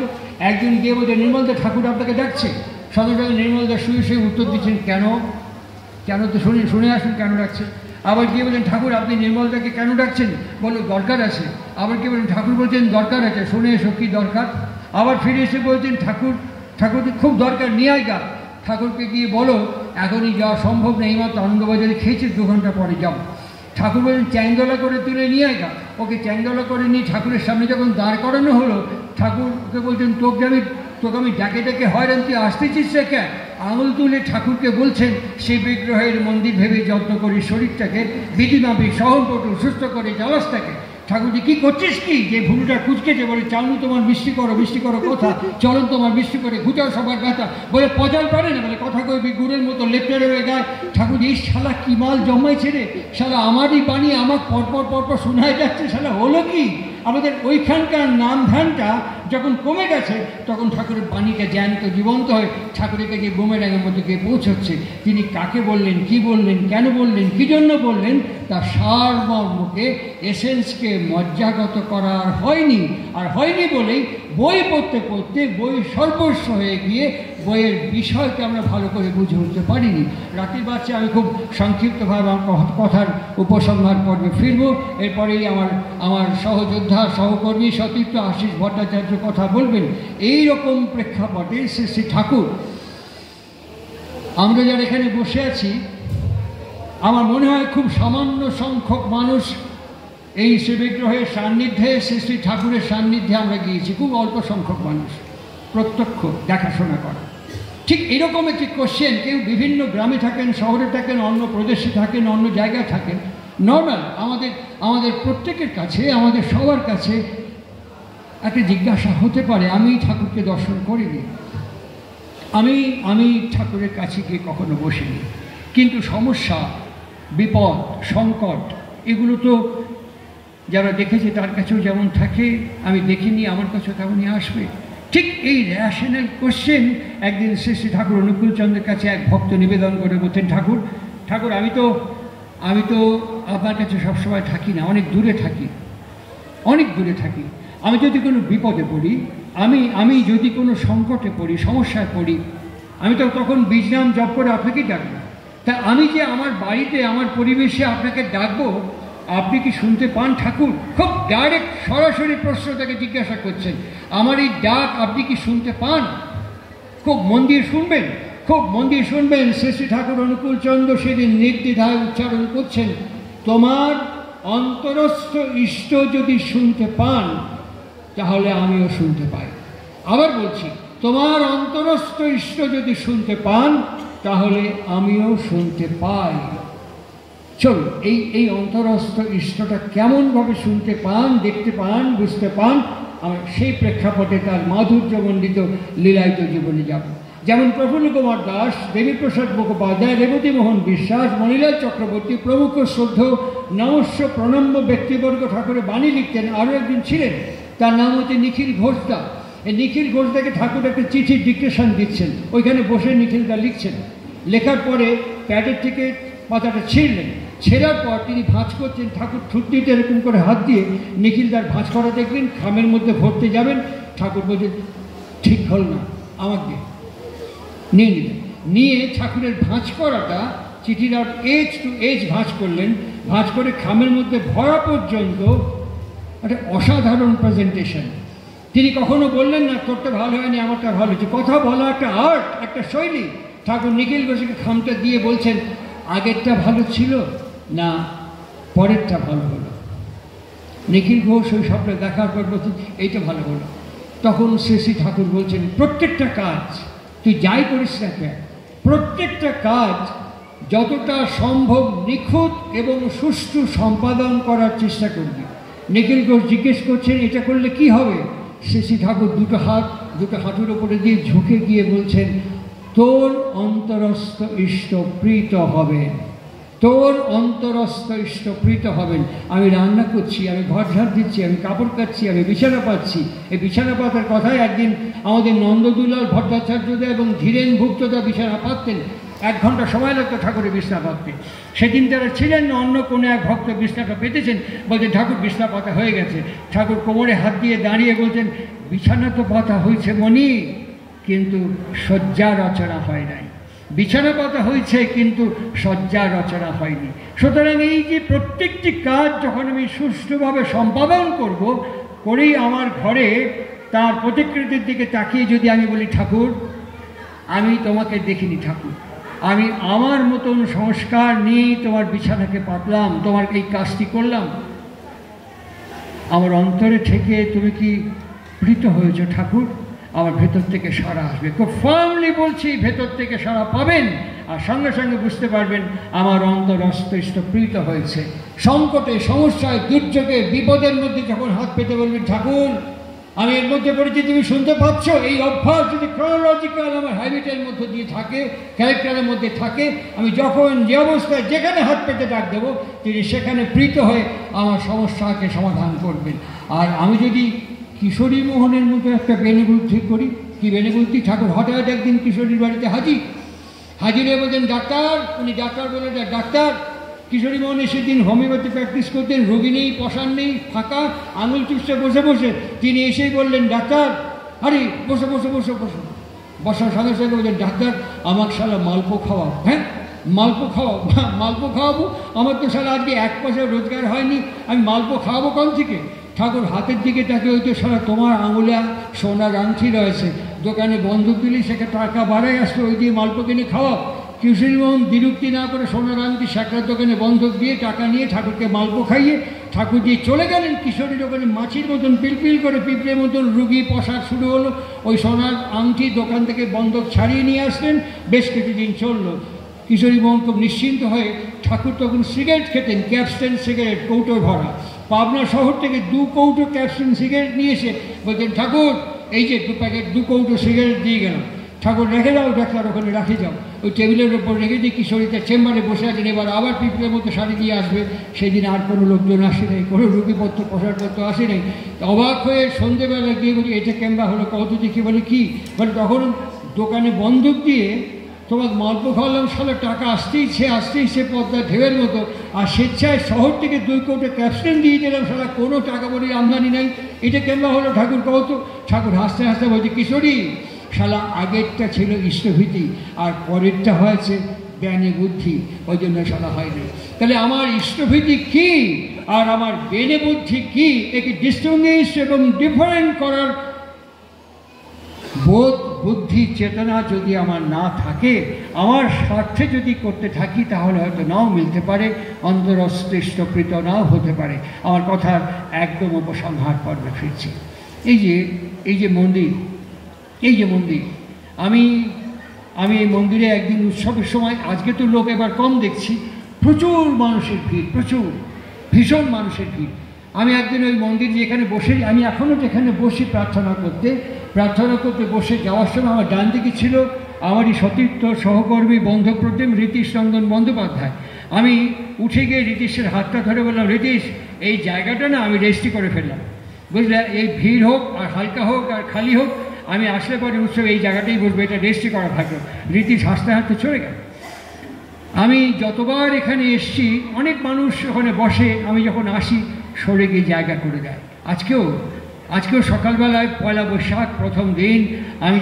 একজন গিয়ে বলছে, নির্মলদা ঠাকুর আপনাকে ডাকছে। সঙ্গে নির্মলদা শুয়ে উত্তর দিচ্ছেন, কেন তো শুনে আসুন কেন ডাকছে। আবার গিয়ে বলছেন, ঠাকুর আপনি নির্মলদাকে কেন ডাকছেন? বলো দরকার আছে। আবার গিয়ে বলেন, ঠাকুর বলছেন দরকার আছে, শুনে এসো কী দরকার। আবার ফিরে এসে বলছেন, ঠাকুরকে খুব দরকার, নিয়ে আয় গা। ঠাকুরকে গিয়ে বলো এখনই যাওয়া সম্ভব নেই, মাত্র আনন্দবাজারে খেয়েছে, 2 ঘন্টা পরে যাও। ঠাকুর বলছেন চ্যাংদোলা করে তুলে নিয়ে আয় গা। ওকে চ্যাংদোলা করে নিয়ে ঠাকুরের সামনে যখন দাঁড় করানো হলো, ঠাকুরকে বলছেন, তোকে আমি ডাকে হয়রান, তুই আসতেছিস রে কে? আঙুল তুলে ঠাকুরকে বলছেন, সেই বিগ্রহের মন্দির ভেবে যত্ন করি শরীরটাকে, বিধিমাফিক সহনপটু সুস্থ করে জলাসটাকে। ঠাকুরজি কি করছিস কি? যে ভুলুটা কুচকেছে, বলে চাউনি তোমার বৃষ্টি করো কথা, চলন তোমার বৃষ্টি করে ঘুচাও সবার গাথা। বলে পচাল পারে না, বলে কথা কইবি গুড়ের মতো লেপটে রয়ে গায়। ঠাকুর এই শালা কি মাল জমাইছে রে, শালা আমারই বাণী আমার পরপর শোনায় যাচ্ছে, শালা হলো কি? আমাদের ওইখানকার নাম ধ্যানটা যখন কমে গেছে তখন ঠাকুরের বাণীটা জ্যান্ত জীবন্ত হয়ে ঠাকুরের কাছে বুমেরাঙের মধ্যে গিয়ে পৌঁছচ্ছে। তিনি কাকে বললেন, কি বললেন, কেন বললেন, কী জন্য বললেন, তার সারমর্মকে, এসেন্সকে মজ্জাগত করা আর হয়নি। আর হয়নি বলেই বই পড়তে পড়তে বই সর্বস্ব হয়ে গিয়ে বইয়ের বিষয়কে আমরা ভালো করে বুঝে উঠতে পারিনি। রাতের বাচ্চা আমি খুব সংক্ষিপ্তভাবে আমার কথার উপসংহার পর্বে ফিরব। এরপরেই আমার সহযোদ্ধা, সহকর্মী সতীর্থ আশিস ভট্টাচার্য কথা বলবেন। এই রকম প্রেক্ষাপটে শ্রী শ্রী ঠাকুর, আমরা যারা এখানে বসে আছি, আমার মনে হয় খুব সামান্য সংখ্যক মানুষ এই শ্রী বিগ্রহের সান্নিধ্যে, শ্রী শ্রী ঠাকুরের সান্নিধ্যে আমরা গিয়েছি। খুব অল্প সংখ্যক মানুষ প্রত্যক্ষ দেখাশোনা করা। ঠিক এরকম একটি কোশ্চেন, কেউ বিভিন্ন গ্রামে থাকেন, শহরে থাকেন, অন্য প্রদেশে থাকেন, অন্য জায়গায় থাকেন, নর্মাল আমাদের প্রত্যেকের কাছে, আমাদের সবার কাছে একটা জিজ্ঞাসা হতে পারে, আমি ঠাকুরকে দর্শন করিনি, আমি ঠাকুরের কাছে গিয়ে কখনো বসিনি, কিন্তু সমস্যা, বিপদ, সংকট এগুলো তো যারা দেখেছে তার কাছেও যেমন থাকে, আমি দেখিনি, আমার কাছেও তেমনই আসবে। ঠিক এই র্যাশনাল কোশ্চেন একদিন শ্রী শ্রী ঠাকুর অনুকূলচন্দ্রের কাছে এক ভক্ত নিবেদন করে বলতেন, ঠাকুর আমি তো আপনার কাছে সবসময় থাকি না, অনেক দূরে থাকি। আমি যদি কোনো বিপদে পড়ি, আমি যদি কোনো সংকটে পড়ি, সমস্যায় পড়ি, আমি তো তখন বীজ নাম জপ করে আপনাকেই ডাকবো। তা আমি যে আমার বাড়িতে, আমার পরিবেশে আপনাকে ডাকবো, আপনি কি শুনতে পান ঠাকুর? খুব ডাইরেক্ট সরাসরি প্রশ্ন তাকে জিজ্ঞাসা করছেন, আমার এই ডাক আপনি কি শুনতে পান? খুব মন দিয়ে শুনবেন। শ্রী শ্রী ঠাকুর অনুকূলচন্দ্র সেদিন নির্দ্বিধায় উচ্চারণ করছেন, তোমার অন্তরস্থ ইষ্ট যদি শুনতে পান তাহলে আমিও শুনতে পাই। আবার বলছি, তোমার অন্তরস্থ ইষ্ট যদি শুনতে পান তাহলে আমিও শুনতে পাই। চলুন এই অন্তরস্থ ইষ্টটা কেমনভাবে শুনতে পান, দেখতে পান, বুঝতে পান, আমরা সেই প্রেক্ষাপটে তার মাধুর্যমণ্ডিত লীলায়িত জীবনে যাব। যেমন প্রফুল্ল কুমার দাস, দেবীপ্রসাদ মুখোপাধ্যায়, রেবতী মোহন বিশ্বাস, মণিলাল চক্রবর্তী প্রমুখ শ্রদ্ধেয় নমস্য প্রণম্য ব্যক্তিবর্গ ঠাকুরের বাণী লিখতেন। আরও একজন ছিলেন, তার নাম হচ্ছে নিখিল ঘোষদা। এই নিখিল ঘোষদাকে ঠাকুর একটা চিঠির ডিকটেশন দিচ্ছেন, ওইখানে বসে নিখিলদা লিখছেন। লেখার পরে প্যাডের থেকে পাতাটা ছিঁড়লেন, ছেঁড়ার পর তিনি ভাঁজ করছেন, ঠাকুর ঠুটনিতে এরকম করে হাত দিয়ে নিখিলদার ভাঁজ করা দেখলেন, খামের মধ্যে ভরতে যাবেন, ঠাকুর বলছেন ঠিক হল না, আমাকে নিয়ে নিলেন। নিয়ে ঠাকুরের ভাঁজ করাটা চিঠির আর এজ টু এজ ভাঁজ করলেন, ভাঁজ করে খামের মধ্যে ভরা পর্যন্ত একটা অসাধারণ প্রেজেন্টেশন। তিনি কখনো বললেন না তোরটা ভালো হয়নি, আমারটা ভালো হয়েছে। কথা বলা একটা আর্ট, একটা শৈলী। ঠাকুর নিখিল ঘোষকে খামটা দিয়ে বলছেন, আগেরটা ভালো ছিল না পরেরটা ভালো হলো। নিখিল ঘোষ ওই সবটা দেখার পর বলছেন এইটা ভালো হলো। তখন শ্রী শ্রী ঠাকুর বলছেন, প্রত্যেকটা কাজ তুই যাই করিস না কেন, প্রত্যেকটা কাজ যতটা সম্ভব নিখুঁত এবং সুষ্ঠু সম্পাদন করার চেষ্টা করবি। নিখিল ঘোষ জিজ্ঞেস করছেন এটা করলে কি হবে? শ্রী শ্রী ঠাকুর দুটো হাঁটুর উপরে দিয়ে ঝুঁকে গিয়ে বলছেন, তোর অন্তরস্থ ইষ্ট প্রীত হবেন, তোর অন্তরস্থ ইষ্ট প্রীত হবেন। আমি রান্না করছি, আমি ঘর ঝাড় দিচ্ছি, আমি কাপড় কাচ্ছি, আমি বিছানা পাচ্ছি। এই বিছানা পাতার কথায় একদিন আমাদের নন্দদুলাল ভট্টাচার্যদা এবং ধীরেন ভুক্তদা বিছানা পাততেন। 1 ঘন্টা সময় লাগতো ঠাকুরের বিছনা পাততে। সেদিন তারা ছিলেন না, অন্য কোনো এক ভক্ত বিছনাটা পেতেছেন, বলছেন ঠাকুর বিছনা পাতা হয়ে গেছে। ঠাকুর কোমরে হাত দিয়ে দাঁড়িয়ে বলছেন, বিছানা তো পাতা হয়েছে মনি, কিন্তু শয্যা রচনা হয় নাই। বিছানা পাতা হয়েছে কিন্তু শয্যা রচনা হয়নি। সুতরাং এই যে প্রত্যেকটি কাজ যখন আমি সুষ্ঠুভাবে সম্পাদন করব, করেই আমার ঘরে তার প্রতিকৃতির দিকে তাকিয়ে যদি আমি বলি, ঠাকুর আমি তোমাকে দেখিনি, ঠাকুর আমি আমার মতন সংস্কার নিয়েই তোমার বিছানাকে পাতলাম, তোমার এই কাজটি করলাম, আমার অন্তরে থেকে তুমি কি প্রীত হয়েছ ঠাকুর? আমার ভেতর থেকে সাড়া আসবে। খুব ফার্মলি বলছি, ভেতর থেকে সাড়া পাবেন, আর সঙ্গে সঙ্গে বুঝতে পারবেন আমার অন্তরস্থ প্রীত হয়েছে। সংকটে, সমস্যায়, দুর্যোগে, বিপদের মধ্যে যখন হাত পেতে বলবেন, ঠাকুর আমি এর মধ্যে পড়েছি, তুমি শুনতে পাচ্ছ। এই অভ্যাস যদি ক্রোনোলজিক্যাল আমার হ্যাবিটের মধ্যে দিয়ে থাকে, ক্যারেক্টারের মধ্যে থাকে, আমি যখন যে অবস্থায় যেখানে হাত পেতে ডাক দেবো, তিনি সেখানে প্রীত হয়ে আমার সমস্যাকে সমাধান করবেন। আর আমি যদি কিশোরী মোহনের মতো একটা বেনেবুদ্ধি করি। কি বেনেবুদ্ধি? ঠাকুর হঠাৎ একদিন কিশোরীর বাড়িতে হাজিরে বলছেন ডাক্তার। উনি ডাক্তার বলে, ডাক্তার। কিশোরী মোহন সেদিন হোমিওপ্যাথি প্র্যাকটিস করতেন, রোগী নেই, পশান নেই, ফাঁকা, আঙুল চুষতে বসে বসে তিনি এসেই বললেন, ডাক্তার। আরে বসে বসে বসে বসে বসার সঙ্গে সঙ্গে বলছেন, ডাক্তার আমার শালা মালপো খাওয়াও। হ্যাঁ, মালপো খাওয়াও? মালপো খাওয়াবো? আমার তো শালা আজকে 1 পয়সা রোজগার হয়নি, আমি মালপো খাওয়াবো কোন থেকে? ঠাকুর হাতের দিকে তাকে, ওই তো শালা তোমার আঙুলে সোনার আংটি রয়েছে, দোকানে বন্ধক দিলেই সেটা টাকা বাড়ায় আসবে, ওই দিয়ে মালপো কিনে খাওয়াও। কিশোরী মোহন বিরক্তি না করে সোনার আংটি স্যাকরার দোকানে বন্ধক দিয়ে টাকা নিয়ে ঠাকুরকে মালপো খাইয়ে ঠাকুর দিয়ে চলে গেলেন। কিশোরীর ওখানে মাছির মতন পিলপিল করে পিঁপড়ের মতন রুগী পোশাক শুরু হলো। ওই সোনার আংটি দোকান থেকে বন্ধক ছাড়িয়ে নিয়ে আসলেন। বেশ কিছুদিন চললো। কিশোরী মোহন খুব নিশ্চিন্ত হয়ে, ঠাকুর তখন সিগারেট খেতেন, ক্যাপস্টেন সিগারেট কৌটো ভরা। পাবনা শহর থেকে 2 কৌটো ক্যাপস্টেন সিগারেট নিয়ে এসে বলছেন, ঠাকুর এই যে 2 প্যাকেট 2 কৌটো সিগারেট দিয়ে গেলাম। ঠাকুর রেখে দাও ডাক্তার, ওখানে রাখে যাও। ওই টেবিলের ওপর রেখে দিয়ে কিশোরীতে চেম্বারে বসে আছেন। এবার আবার পিঁপড়ের মতো শাড়ি দিয়ে আসবে। সেই দিন আর কোনো লোকজন আসে নাই, কোনো রুগীপত্র প্রসারপত্র আসে নাই। অবাক হয়ে সন্ধেবেলা গিয়ে বলি, এটা কেমবা হলো কত দেখি? বলে কি? বলে তখন দোকানে বন্ধক দিয়ে তোমাকে মালপো খাওয়ালাম, শালা টাকা আসতেইছে পদ্মা ঢেউয়ের মতো, আর স্বেচ্ছায় শহর থেকে 2 কৌটো ক্যাপস্টেন দিয়ে দিলাম, শালা কোনো টাকা বলি আমদানি নাই, এটা কেমবা হলো ঠাকুর কত? ঠাকুর হাসতে হাসতে বলছে, কিশোরী শালা আগেরটা ছিল ইষ্টভীতি, আর পরেরটা হয়েছে জ্ঞানী বুদ্ধি, ওই জন্য শালা হয়নি। তাহলে আমার ইষ্টভীতি কী আর আমার জ্ঞানী বুদ্ধি কী, একে ডিস্টিংগুইশ এবং ডিফারেন্ট করার বোধ, বুদ্ধি, চেতনা যদি আমার না থাকে, আমার স্বার্থে যদি করতে থাকি, তাহলে হয়তো নাও মিলতে পারে, অন্তরস্পৃষ্ট নাও হতে পারে। আমার কথার একদম উপসংহার পর্বে ফিরছি। এই যে মন্দির, আমি এই মন্দিরে একদিন উৎসবের সময়, আজকে তো লোক এবার কম দেখছি, প্রচুর মানুষের ভিড়, ভীষণ মানুষের ভিড়। আমি একদিন ওই মন্দির যেখানে বসে, আমি এখনও যেখানে বসি প্রার্থনা করতে বসে যাওয়ার সময় আমার ডান দিকে ছিল আমারই সতীর্থ সহকর্মী বন্ধুপ্রতিম ঋতীশ রঞ্জন বন্দ্যোপাধ্যায়। আমি উঠে গিয়ে ঋতীশের হাতটা ধরে বললাম, ঋতীশ এই জায়গাটা না আমি রেজিস্ট্রি করে ফেললাম, বুঝলে, এই ভিড় হোক আর হালকা হোক আর খালি হোক, আমি আসলে পরে উৎসবে এই জায়গাটাই বসবো, এটা রেজিস্ট্রি করা থাকলো। ঋতীশ হাসতে হাসতে চলে গেল। আমি যতবার এখানে এসছি, অনেক মানুষ ওখানে বসে, আমি যখন আসি সরে গিয়ে জায়গা করে দেয়। আজকেও সকালবেলায় 1 বৈশাখ প্রথম দিন, আমি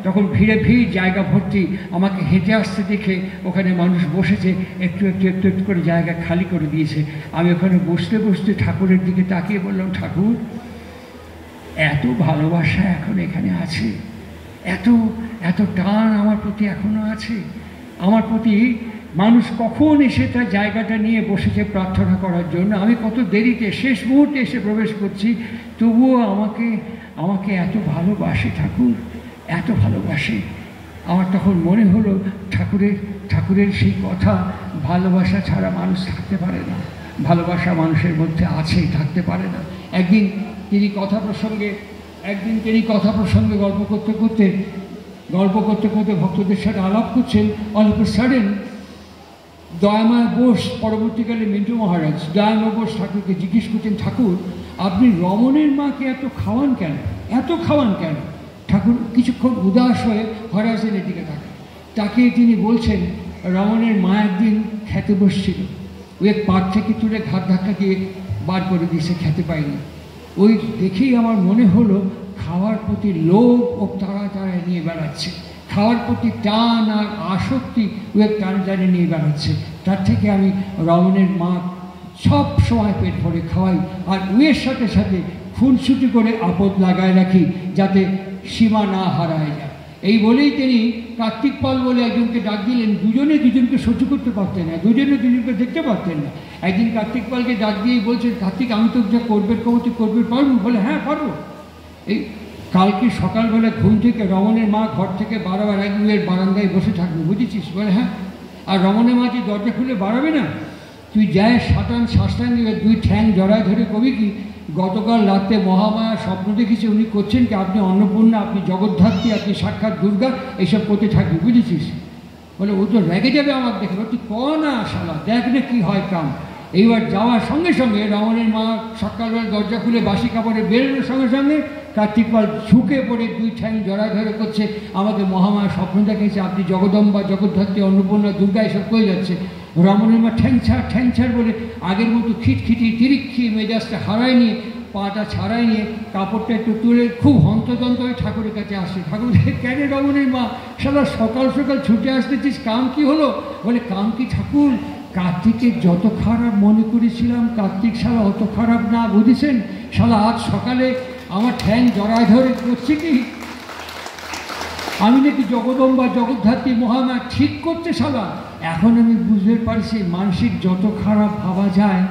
তখন ভিড় জায়গা ভর্তি, আমাকে হেঁটে আসতে দেখে ওখানে মানুষ বসেছে, একটু করে জায়গা খালি করে দিয়েছে। আমি ওখানে বসতে ঠাকুরের দিকে তাকিয়ে বললাম, ঠাকুর এত ভালোবাসা এখন এখানে আছে, এত টান আমার প্রতি এখনো আছে, আমার প্রতি মানুষ কখন এসে তার জায়গাটা নিয়ে বসেছে প্রার্থনা করার জন্য। আমি কত দেরিতে শেষ মুহূর্তে এসে প্রবেশ করছি, তবুও আমাকে এত ভালোবাসে ঠাকুর, এত ভালোবাসে। আমার তখন মনে হলো ঠাকুরের সেই কথা, ভালোবাসা ছাড়া মানুষ থাকতে পারে না, ভালোবাসা মানুষের মধ্যে আছে, থাকতে পারে না। একদিন তিনি কথা প্রসঙ্গে গল্প করতে ভক্তদের সাথে আলাপ করছেন। অল্প সাডেন দয়াময় বোস, পরবর্তীকালে মিন্টু মহারাজ, দয়াময় বোস ঠাকুরকে জিজ্ঞেস করছেন, ঠাকুর আপনি রমণের মাকে এত খাওয়ান কেন? ঠাকুর কিছুক্ষণ উদাস হয়ে হরাজেনের দিকে তাকিয়ে তিনি বলছেন, রমণের মা একদিন খেতে বসছিল, ওই পাট থেকে তুলে ঘাট ধাক্কা দিয়ে বার করে দিয়েছে, খেতে পায়নি। ওই দেখেই আমার মনে হলো খাওয়ার প্রতি লোভ ও তাড়া নিয়ে বেড়াচ্ছে, খাওয়ার প্রতি টান আর আসক্তি ওই টানে নিয়ে বেড়াচ্ছে। তার থেকে আমি রমণের মা সব সময় পেট ভরে খাওয়াই, আর উয়ের সাথে খুনসুটি করে আপদ লাগায় রাখি, যাতে সীমা না হারায় যায়। এই বলেই তিনি কার্তিক পাল বলে একজনকে ডাক দিলেন। দুজনকে সহ্য করতে পারতেন না, দুজনকে দেখতে পারতেন না। একদিন কার্তিক পালকে ডাক দিয়েই বলছেন, কার্তিক আমি তো যা করবে পারবো? বলে হ্যাঁ পারবো। এই কালকে সকালবেলা ঘুম থেকে রমণের মা ঘর থেকে বারবার একদিনের বারান্দায় বসে থাকবে, বুঝেছিস? বলে হ্যাঁ। আর রমণের মা যে দরজা খুলে বাড়াবে না, তুই যায় সাষ্টাঙ্গে 2 ঠ্যাং জড়ায় ধরে কবি কি, গতকাল রাতে মহামায়া স্বপ্ন দেখেছে, উনি করছেন কি, আপনি অন্নপূর্ণা, আপনি জগদ্ধাত্রী, আপনি সাক্ষাৎ দুর্গা, এইসব করতে থাকবি, বুঝেছিস? বলে ও তো রেগে যাবে আমার দেখে, তুই ক না শালা, দেখ না কি হয় কাম। এইবার যাওয়ার সঙ্গে সঙ্গে রমণীর মা সকালবেলা দরজা খুলে বাসি কাপড়ে বেরোনোর সঙ্গে সঙ্গে কার্তিক পাল ঝুঁকে পড়ে দুই ঠ্যাং জড়ায় ধরে করছে, আমাকে মহামায়া স্বপ্ন দেখেছে আপনি জগদম্বা, জগদ্ধাত্রী, অন্নপূর্ণা, দুর্গা এসব করে যাচ্ছে। রমণীর মা ঠ্যাং ছাড় বলে আগের মতো খিটখিটি তিরিক্ষি মেজাজটা হারায় নিয়ে, পাটা ছাড়াই নিয়ে কাপড়টা একটু তুলে খুব হন্তদন্ত হয়ে ঠাকুরের কাছে আসে। ঠাকুর কেন রমণীর মা সারা সকাল সকাল ছুটে আসতেছিস, কাম কি হলো? বলে কাম কি ঠাকুর, কার্তিককে যত খারাপ মনে করেছিলাম কার্তিক শালা অত খারাপ না, বুঝেছেন? শালা আজ সকালে আমার ঠ্যাং জড়ায় ধরে করছে কি আমি নাকি জগদম্বা, জগদ্ধাত্রী, মহামায়া ঠিক করছে শালা। এখন আমি বুঝতে পারছি মানসিক যত খারাপ ভাবা যায়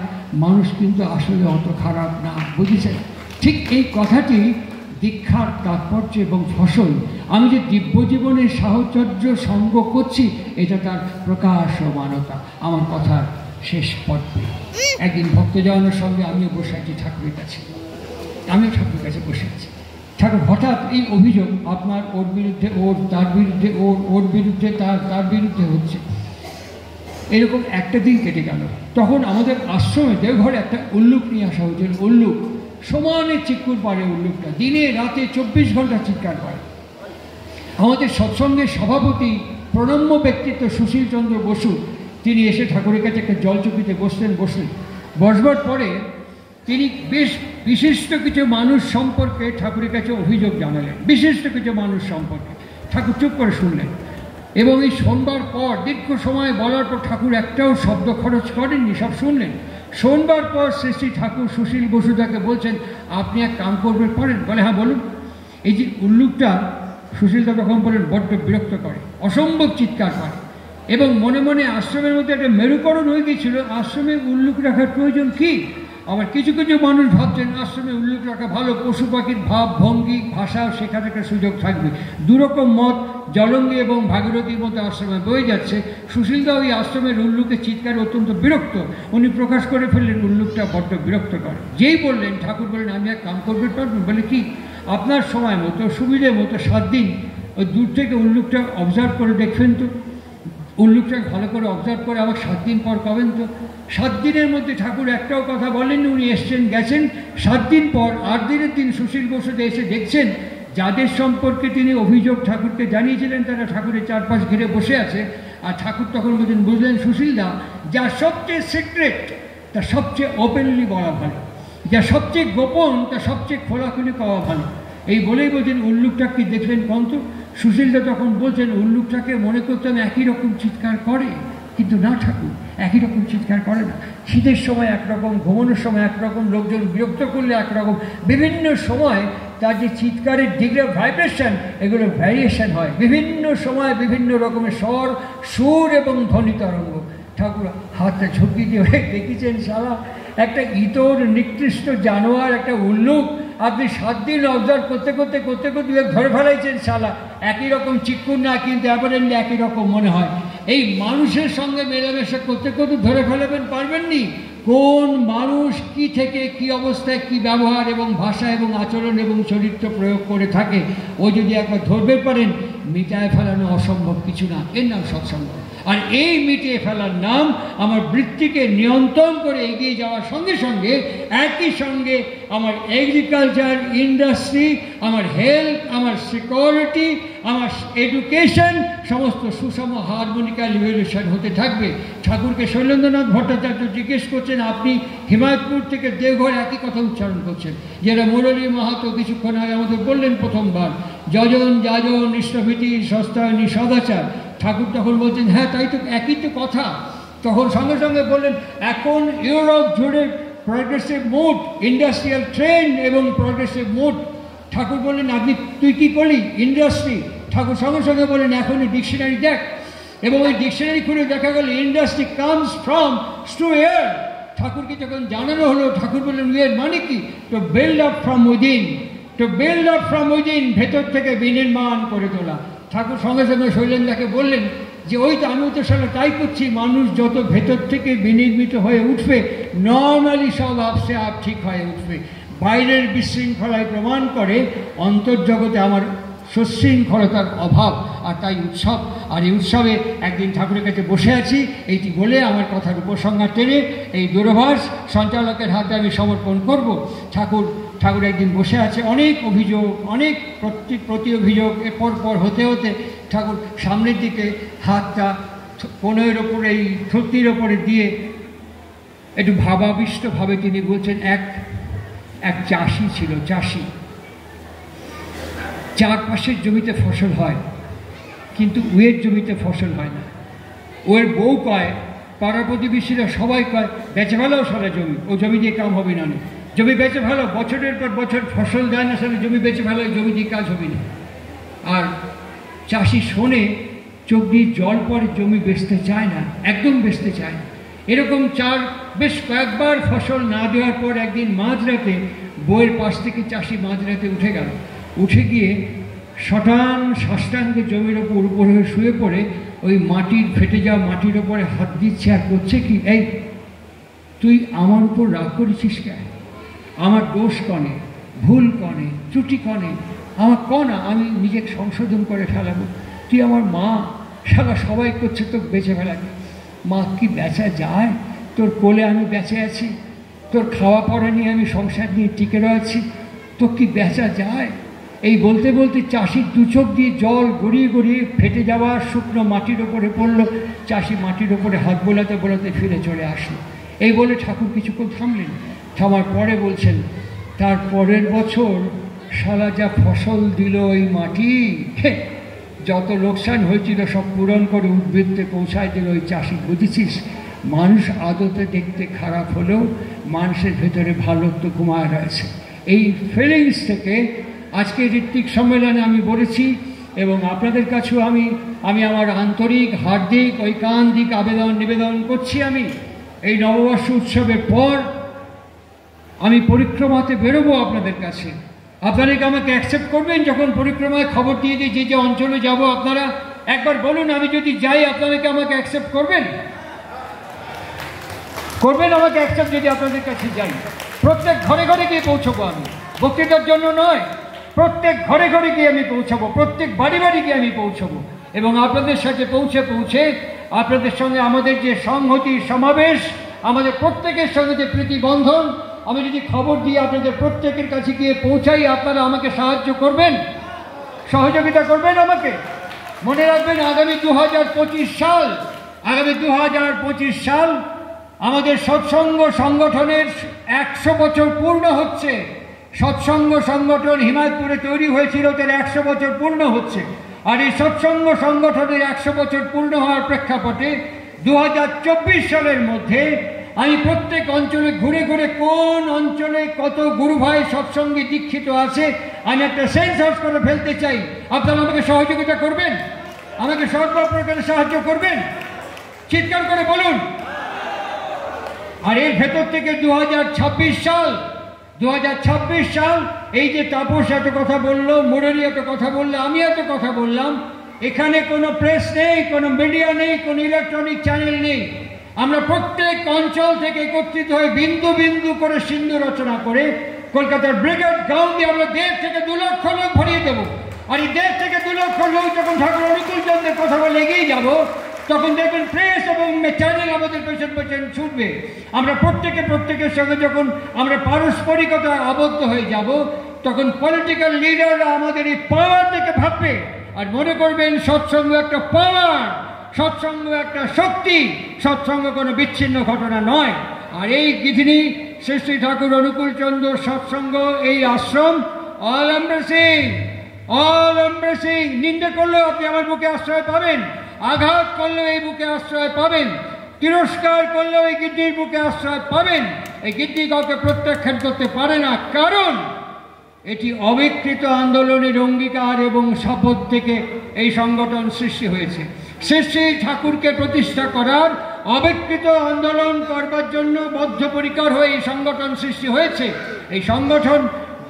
মানুষ কিন্তু আসলে অত খারাপ না, বুঝেছেন? ঠিক এই কথাটি দীক্ষার তাৎপর্য এবং ফসল। আমি যে দিব্য জীবনের সাহচর্য সঙ্গ করছি এটা তার প্রকাশমানতা। আমার কথার শেষ পর্বে একদিন ভক্তজনের সঙ্গে আমিও বসে আছি ঠাকুরের কাছে, আমিও ঠাকুরের কাছে বসে আছি। ঠাকুর হঠাৎ এই অভিযোগ আপনার ওর বিরুদ্ধে ওর, তার বিরুদ্ধে ওর, ওর বিরুদ্ধে তার বিরুদ্ধে হচ্ছে, এরকম একটা দিন কেটে গেল। তখন আমাদের আশ্রমে দেওঘরে একটা উল্লুক নিয়ে আসা হয়েছিল। উল্লুক সমানে চিৎকুর পারে, উল্লুকটা দিনে রাতে 24 ঘন্টা চিৎকার করে। আমাদের সৎসঙ্গের সভাপতি প্রণম্য ব্যক্তিত্ব সুশীল চন্দ্র বসু তিনি এসে ঠাকুরের কাছে একটা জলচকিতে বসলেন। বসবার পরে তিনি বেশ বিশিষ্ট কিছু মানুষ সম্পর্কে ঠাকুরের কাছে অভিযোগ জানালেন, বিশিষ্ট কিছু মানুষ সম্পর্কে। ঠাকুর চুপ করে শুনলেন এবং এই শোনবার পর দীর্ঘ সময় বলার পর ঠাকুর একটাও শব্দ খরচ করেননি, সব শুনলেন। শোনবার পর শ্রী ঠাকুর সুশীল বসুদাকে বলছেন আপনি এক কাম করবেন, পারেন? বলে হ্যাঁ বলুন। এই যে উল্লুকটা সুশীলদা তখন বলেন বড্ড বিরক্ত করে, অসম্ভব চিৎকার করে এবং মনে মনে আশ্রমের মধ্যে একটা মেরুকরণ হয়ে গিয়েছিল, আশ্রমে উল্লুক রাখার প্রয়োজন কি? আবার কিছু কিছু মানুষ ভাবছেন আশ্রমে উল্লুক রাখা ভালো, পশু পাখির ভাব ভঙ্গি ভাষা শেখার একটা সুযোগ থাকবে। দুরকম মত জলঙ্গি এবং ভাগীরথীর মতো আশ্রমে বয়ে যাচ্ছে। সুশীলদা ওই আশ্রমের উল্লুকের চিৎকার অত্যন্ত বিরক্ত, উনি প্রকাশ করে ফেললেন উল্লুকটা বড্ড বিরক্ত করে। যেই বললেন ঠাকুর বললেন আমি এক কাম করবে পারবেন? বলে কি? আপনার সময় মতো সুবিধে মতো 7 দিন ওই দূর থেকে উল্লুকটা অবজার্ভ করে দেখবেন তো, উল্লুকটা ভালো করে অবজার্ভ করে আবার 7 দিন পর পাবেন তো। 7 দিনের মধ্যে ঠাকুর একটাও কথা বলেননি, উনি এসছেন গেছেন। 7 দিন পর 8 দিনের দিন সুশীল বসুদে এসে দেখছেন যাদের সম্পর্কে তিনি অভিযোগ ঠাকুরকে জানিয়েছিলেন তারা ঠাকুরের চারপাশ ঘিরে বসে আছে। আর ঠাকুর তখন বুঝলেন সুশীলদা যা সবচেয়ে সিক্রেট তা সবচেয়ে ওপেনলি বলা ভালো, যা সবচেয়ে গোপন তা সবচেয়ে খোলাখুলি পাওয়া ভালো। এই বলেই বলছেন উল্লুকটা কি দেখলেন কন্ত? সুশীলদা তখন বলছেন উল্লুকটাকে মনে করতাম একই রকম চিৎকার করে, কিন্তু না ঠাকুর, একই রকম চিৎকার করে না। শীতের সময় একরকম, ঘুমানোর সময় একরকম, লোকজন বিরক্ত করলে একরকম, বিভিন্ন সময় তার যে চিৎকারের ডিগ্রি অফ ভাইব্রেশন এগুলো ভ্যারিয়েশন হয়, বিভিন্ন সময় বিভিন্ন রকমের স্বর, সুর এবং ধ্বনি তরঙ্গ। ঠাকুর হাতটা ঝুঁকি দিয়ে দেখেছেন শালা একটা ইতর নিকৃষ্ট জানোয়ার, একটা উল্লুক আপনি 7 দিন অবজার্ভ করতে করতে ধরে ফেলাইছেন শালা, একই রকম চিৎকুর না কিন্তু অ্যাপারেন্টলি একই রকম মনে হয়। এই মানুষের সঙ্গে মেলামেশা করতে ধরে ফেলাবেন পারবেননি কোন মানুষ কি থেকে কি অবস্থায় কি ব্যবহার এবং ভাষা এবং আচরণ এবং চরিত্র প্রয়োগ করে থাকে, ও যদি একবার ধরবে পারেন মিটায় ফেলানো অসম্ভব কিছু না, এর নাম সৎসঙ্গ। আর এই মিটিয়ে ফেলার নাম আমার বৃত্তিকে নিয়ন্ত্রণ করে এগিয়ে যাওয়ার সঙ্গে সঙ্গে একই সঙ্গে আমার এগ্রিকালচার, ইন্ডাস্ট্রি, আমার হেলথ, আমার সিকিউরিটি, আমার এডুকেশন সমস্ত সুষম হারমোনিক্যাল ইভলিউশন হতে থাকবে। ঠাকুরকে শৈলেন্দ্রনাথ ভট্টাচার্য জিজ্ঞেস করছেন আপনি হিমায়তপুর থেকে দেওঘর একই কথা উচ্চারণ করছেন, যেটা মুরলী মাহাতো কিছুক্ষণ আগে আমাদের বললেন প্রথমবার, যজন যাজন নিষ্ঠভীতি সস্তায়নী সদাচার। ঠাকুর তখন বলছেন হ্যাঁ তাই তো, একই তো কথা। তখন সঙ্গে সঙ্গে বললেন এখন ইউরোপ জুড়ে প্রগ্রেসিভ মুড, ইন্ডাস্ট্রিয়াল ট্রেন্ড এবং প্রগ্রেসিভ মুড। ঠাকুর বললেন আপনি তুই কী করলি? ইন্ডাস্ট্রি। ঠাকুর সঙ্গে সঙ্গে বললেন এখনই ডিকশনারি দেখ, এবং ওই ডিকশনারি খুলে দেখা গেল industry comes from two air. ঠাকুরকে যখন জানানো হলো ঠাকুর বললেন এর মানে কি? To build up from within, to build up from within, ভেতর থেকে বিনির্মাণ করে তোলা। ঠাকুর সঙ্গে সঙ্গে শৈলেন্দ্রকে বললেন যে ওই তো আমি তো সারা তাই করছি, মানুষ যত ভেতর থেকে বিনির্মিত হয়ে উঠবে নর্মালি সব আপসে ঠিক হয়ে উঠবে। বাইরের বিশৃঙ্খলায় প্রমাণ করে অন্তর্জগতে আমার সুশৃঙ্খলতার অভাব। আর তাই উৎসব, আর এই উৎসবে একদিন ঠাকুরের কাছে বসে আছি এইটি বলে আমার কথার উপসংহার টেনে এই দূরভাষ সঞ্চালকের হাতে আমি সমর্পণ করব। ঠাকুর একদিন বসে আছে, অনেক অভিযোগ, অনেক প্রতি অভিযোগ এরপর পর হতে হতে ঠাকুর সামনের দিকে হাতটা কোণের ওপরে, এই থুতনির ওপরে দিয়ে একটু ভাবাবিষ্টভাবে তিনি বলছেন, এক চাষি ছিল, চাষি, চারপাশের জমিতে ফসল হয় কিন্তু ওয়ের জমিতে ফসল হয় না। ওর বউ কয়, পাড়া প্রতিবেশীরা সবাই কয়, বেচে ফেলাও সারা জমি, ও জমি দিয়ে কাম হবে না, জমি বেচে ফেলো, বছরের পর বছর ফসল দেয় না, সারা জমি বেচে ফেলো, জমি দিয়ে কাজ হবে না। আর চাষি শোনে, চোখ দিয়ে জল পরে, জমি বেচতে চায় না, একদম বেচতে চায় না। এরকম বেশ কয়েকবার ফসল না দেওয়ার পর একদিন মাঝরাতে বইয়ের পাশ থেকে চাষি মাঝরাতে উঠে গেল, উঠে গিয়ে সাষ্টাঙ্গে জমির ওপর উপরে শুয়ে পড়ে ওই মাটির ফেটে যাওয়া মাটির ওপরে হাত দিচ্ছে আর করছে কি, এই তুই আমার উপর রাগ করেছিস কেন? আমার দোষ কনে, ভুল কনে, ত্রুটি কনে, আমার কনা, আমি নিজে সংশোধন করে ফেলাবো। তুই আমার মা, সারা সবাই করছে তোকে বেঁচে ফেলাকে। মা, কি বেচা যায়? তোর কোলে আমি বেঁচে আছি, তোর খাওয়া পড়া নিয়ে আমি সংসার নিয়ে টিকে রয়েছি, তো কি বেচা যায়? এই বলতে বলতে চাষির দু চোখ দিয়ে জল গড়িয়ে গড়িয়ে ফেটে যাওয়া শুকনো মাটির ওপরে পড়লো। চাষি মাটির ওপরে হাত বোলাতে বোলাতে ফিরে চলে আসলো। এই বলে ঠাকুর কিছুক্ষণ থামলেন, থামার পরে বলছেন, তার পরের বছর শালা যা ফসল দিল ওই মাটি, যত লোকসান হয়েছিল সব পূরণ করে উদ্ভিদে পৌঁছায় দিল ওই চাষি। বুঝেছিস, মানুষ আদতে দেখতে খারাপ হলেও মানুষের ভেতরে ভালোত্ব ঘুমায় রয়েছে। এই ফিলিংস থেকে আজকে ঋত্বিক সম্মেলনে আমি বলেছি, এবং আপনাদের কাছেও আমি আমার আন্তরিক হার্দিক ঐকান্তিক নিবেদন করছি। আমি এই নববর্ষ উৎসবের পর আমি পরিক্রমাতে বেরোবো আপনাদের কাছে। আপনারা কি আমাকে অ্যাকসেপ্ট করবেন? যখন পরিক্রমায় খবর দিয়ে দিই যে অঞ্চলে যাব, আপনারা একবার বলুন, আমি যদি যাই আপনারা কি আমাকে অ্যাকসেপ্ট করবেন? আমাকে অ্যাকসেপ্ট যদি আপনাদের কাছে যাই? প্রত্যেক ঘরে ঘরে গিয়ে পৌঁছবো আমি, বক্তৃতার জন্য নয়, প্রত্যেক ঘরে ঘরে গিয়ে আমি পৌঁছাবো, প্রত্যেক বাড়ি বাড়ি গিয়ে আমি পৌঁছবো, এবং আপনাদের সাথে পৌঁছে আপনাদের সঙ্গে আমাদের যে সংহতি সমাবেশ, আমাদের প্রত্যেকের সঙ্গে যে প্রীতিবন্ধন, আমি যদি খবর দিয়ে আপনাদের প্রত্যেকের কাছে গিয়ে পৌঁছাই, আপনারা আমাকে সাহায্য করবেন, সহযোগিতা করবেন আমাকে। মনে রাখবেন, আগামী 2025 সাল আমাদের সৎসঙ্গ সংগঠনের 100 বছর পূর্ণ হচ্ছে। সৎসঙ্গ সংগঠন হিমায়তপুরে তৈরি হয়েছিল, তার 100 বছর পূর্ণ হচ্ছে। আর এই সৎসঙ্গ সংগঠনের 100 বছর পূর্ণ হওয়ার প্রেক্ষাপটে 2024 সালের মধ্যে আমি প্রত্যেক অঞ্চলে ঘুরে ঘুরে কোন অঞ্চলে কত গুরু ভাই সৎসঙ্গে দীক্ষিত আছে আমি একটা সেন্সাস করে ফেলতে চাই। আপনারা আমাকে সহযোগিতা করবেন, আমাকে সর্বপ্রকারে সাহায্য করবেন, চিৎকার করে বলুন। আর এর ভেতর থেকে 2026 সাল, এই যে তাপস এত কথা বললো, মুরারি এত কথা বললো, আমি এত কথা বললাম, এখানে কোনো প্রেস নেই, কোনো মিডিয়া নেই, কোনো ইলেকট্রনিক চ্যানেল নেই। আমরা প্রত্যেক অঞ্চল থেকে একত্রিত হয়ে বিন্দু বিন্দু করে সিন্ধু রচনা করে কলকাতার ব্রিগেড গ্রাউন্ড দিয়ে আমরা 1.5 থেকে 2 লক্ষ লোক ভরিয়ে দেবো। আর এই 1.5 থেকে 2 লক্ষ লোক যখন ঠাকুর অনুকূল চন্দ্রের কথা বলে এগিয়ে যাবো, তখন দেখবেন প্রেস এবং চ্যানেল আমাদের পেছন ছুটবে। আমরা প্রত্যেকের সঙ্গে যখন আমরা পারস্পরিকতা আবদ্ধ হয়ে যাব, তখন পলিটিক্যাল লিডাররা আমাদের এই পাওয়ার থেকে ভাববে, আর মনে করবেন সৎসঙ্গ একটা পাওয়ার, সৎসঙ্গ একটা শক্তি, সৎসঙ্গ কোনো বিচ্ছিন্ন ঘটনা নয়। আর এই গিধিনী শ্রী ঠাকুর অনুকূল চন্দ্র সৎসঙ্গ, এই আশ্রম অল এমব্রেসিং। নিন্দে করলেও আপনি আমার বুকে আশ্রয় পাবেন, আঘাত করলেও এই বুকে আশ্রয় পাবেন, তিরস্কার করলেও এই গিদ্দির বুকে আশ্রয় পাবেন। এই গিদ্দি কাউকে প্রত্যাখ্যান করতে পারে না, কারণ এটি অবিকৃত আন্দোলনের অঙ্গীকার এবং শপথ থেকে এই সংগঠন সৃষ্টি হয়েছে। শ্রী ঠাকুরকে প্রতিষ্ঠা করার, অবিকৃত আন্দোলন করবার জন্য বদ্ধপরিকর হয়ে এই সংগঠন সৃষ্টি হয়েছে। এই সংগঠন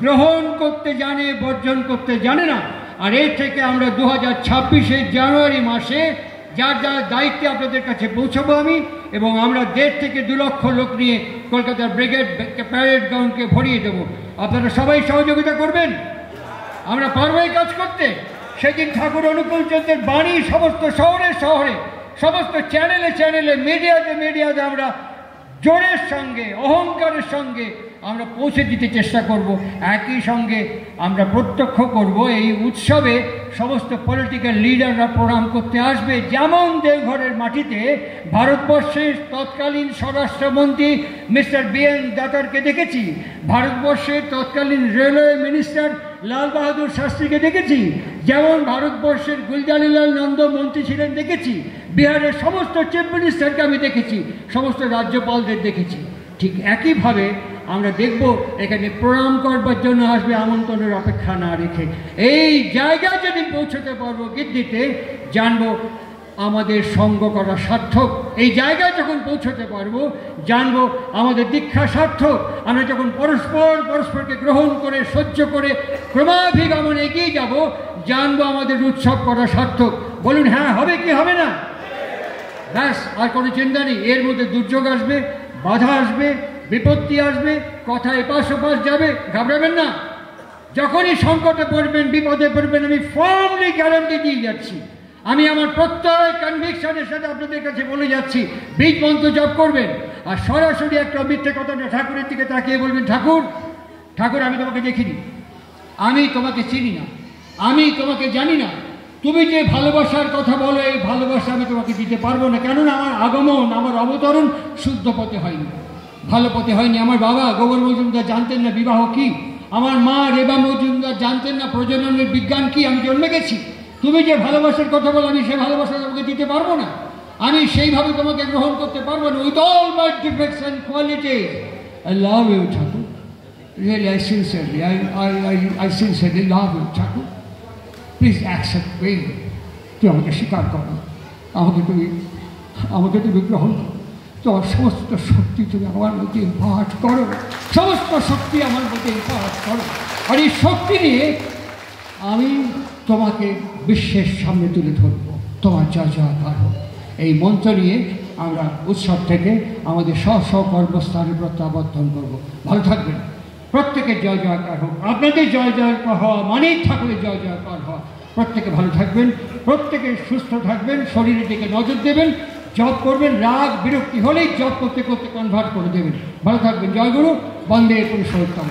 গ্রহণ করতে জানে, বর্জন করতে জানে না। আর এর থেকে আমরা 2026 জানুয়ারি মাসে যার দায়িত্বে আপনাদের কাছে পৌঁছাবো আমি, এবং আমরা 1.5 থেকে 2 লক্ষ লোক নিয়ে কলকাতার ব্রিগেড প্যারেড গ্রাউন্ডকে ভরিয়ে দেবো। আপনারা সবাই সহযোগিতা করবেন, আমরা পারবো এই কাজ করতে। সেদিন ঠাকুর অনুকূল চন্দ্রের বাণী সমস্ত শহরে শহরে, সমস্ত চ্যানেলে চ্যানেলে, মিডিয়াতে মিডিয়াতে আমরা জোরের সঙ্গে, অহংকারের সঙ্গে আমরা পৌঁছে দিতে চেষ্টা করব। একই সঙ্গে আমরা প্রত্যক্ষ করব এই উৎসবে সমস্ত পলিটিক্যাল লিডাররা প্রণাম করতে আসবে। যেমন দেওঘরের মাটিতে ভারতবর্ষের তৎকালীন স্বরাষ্ট্রমন্ত্রী মিস্টার বি.এন. দাতারকে দেখেছি, ভারতবর্ষের তৎকালীন রেলওয়ে মিনিস্টার লাল বাহাদুর শাস্ত্রীকে দেখেছি, যেমন ভারতবর্ষের গুলজারিলাল নন্দ মন্ত্রী ছিলেন দেখেছি, বিহারের সমস্ত চিফ মিনিস্টারকে আমি দেখেছি, সমস্ত রাজ্যপালদের দেখেছি। ঠিক একইভাবে আমরা দেখব এখানে প্রণাম করবার জন্য আসবে, আমন্ত্রণের অপেক্ষা না রেখে। এই জায়গায় যেদিন পৌঁছতে পারবো গিদ্দিতে, জানবো আমাদের সঙ্গ করা সার্থক। এই জায়গায় যখন পৌঁছতে পারবো জানবো আমাদের দীক্ষা সার্থক। আমরা যখন পরস্পরকে গ্রহণ করে সহ্য করে ক্রমাভিগমন এগিয়ে যাব, জানবো আমাদের উৎসব করা সার্থক। বলুন হ্যাঁ, হবে কি হবে না? ব্যাস, আর কোনো চিন্তা নেই। এর মধ্যে দুর্যোগ আসবে, বাধা আসবে, বিপত্তি আসবে, কথা এপাশ ওপাশ যাবে, ঘাবড়াবেন না। যখনই সংকটে পড়বেন, বিপদে পড়বেন, আমি ফার্মলি গ্যারান্টি দিয়ে যাচ্ছি, আমি আমার প্রত্যয় কনভিকশনের সাথে আপনাদের কাছে বলে যাচ্ছি, বীজ মন্ত্র জপ করবেন আর সরাসরি একটা মিথ্যে কথাটা ঠাকুরের দিকে তাকিয়ে বলবেন, ঠাকুর ঠাকুর আমি তোমাকে দেখিনি, আমি তোমাকে চিনি না, আমি তোমাকে জানি না, তুমি যে ভালোবাসার কথা বলো এই ভালোবাসা আমি তোমাকে দিতে পারবো না। কেননা আমার আগমন, আমার অবতরণ শুদ্ধ পথে হয়নি, ভালো পথে হয়নি। আমার বাবা গোবর মজুমদার জানতেন না বিবাহ কি, আমার মা রেবা মজুমদার জানতেন না প্রজননের বিজ্ঞান কি। আমি জন্মে গেছি, তুমি যে ভালোবাসার কথা বলো আমি সেই ভালোবাসা তোমাকে দিতে পারবো না, আমি সেইভাবে তোমাকে গ্রহণ করতে পারবো না। With all my defects and qualities I love you Thakur, really I sincerely love you Thakur, please accept me. তুই আমাকে স্বীকার করো, আমাকে তুমি গ্রহণ করো, তোমার সমস্ত শক্তি তুমি আমার মধ্যে ইম্পার্ট করো, সমস্ত শক্তি আমার মধ্যে ইম্পার্ট করো। আর এই শক্তি নিয়ে আমি তোমাকে বিশ্বের সামনে তুলে ধরব, তোমার জয় জয়কার হোক। এই মন্ত্র নিয়ে আমরা উৎসব থেকে আমাদের স্ব কর্মস্থানে প্রত্যাবর্তন করব। ভালো থাকবেন, প্রত্যেকের জয় জয়কার হোক। আপনাদের জয় জয়কার হওয়া মানেই ঠাকুরের জয় জয়কার হওয়া। প্রত্যেকে ভালো থাকবেন, প্রত্যেকে সুস্থ থাকবেন, শরীরের দিকে নজর দেবেন, জপ করবেন, রাগ বিরক্তি হলেই জপ করতে করতে কনভার্ট করে দেবেন। ভালো থাকবেন, জয় গুরু, বন্দে পুরুষোত্তম।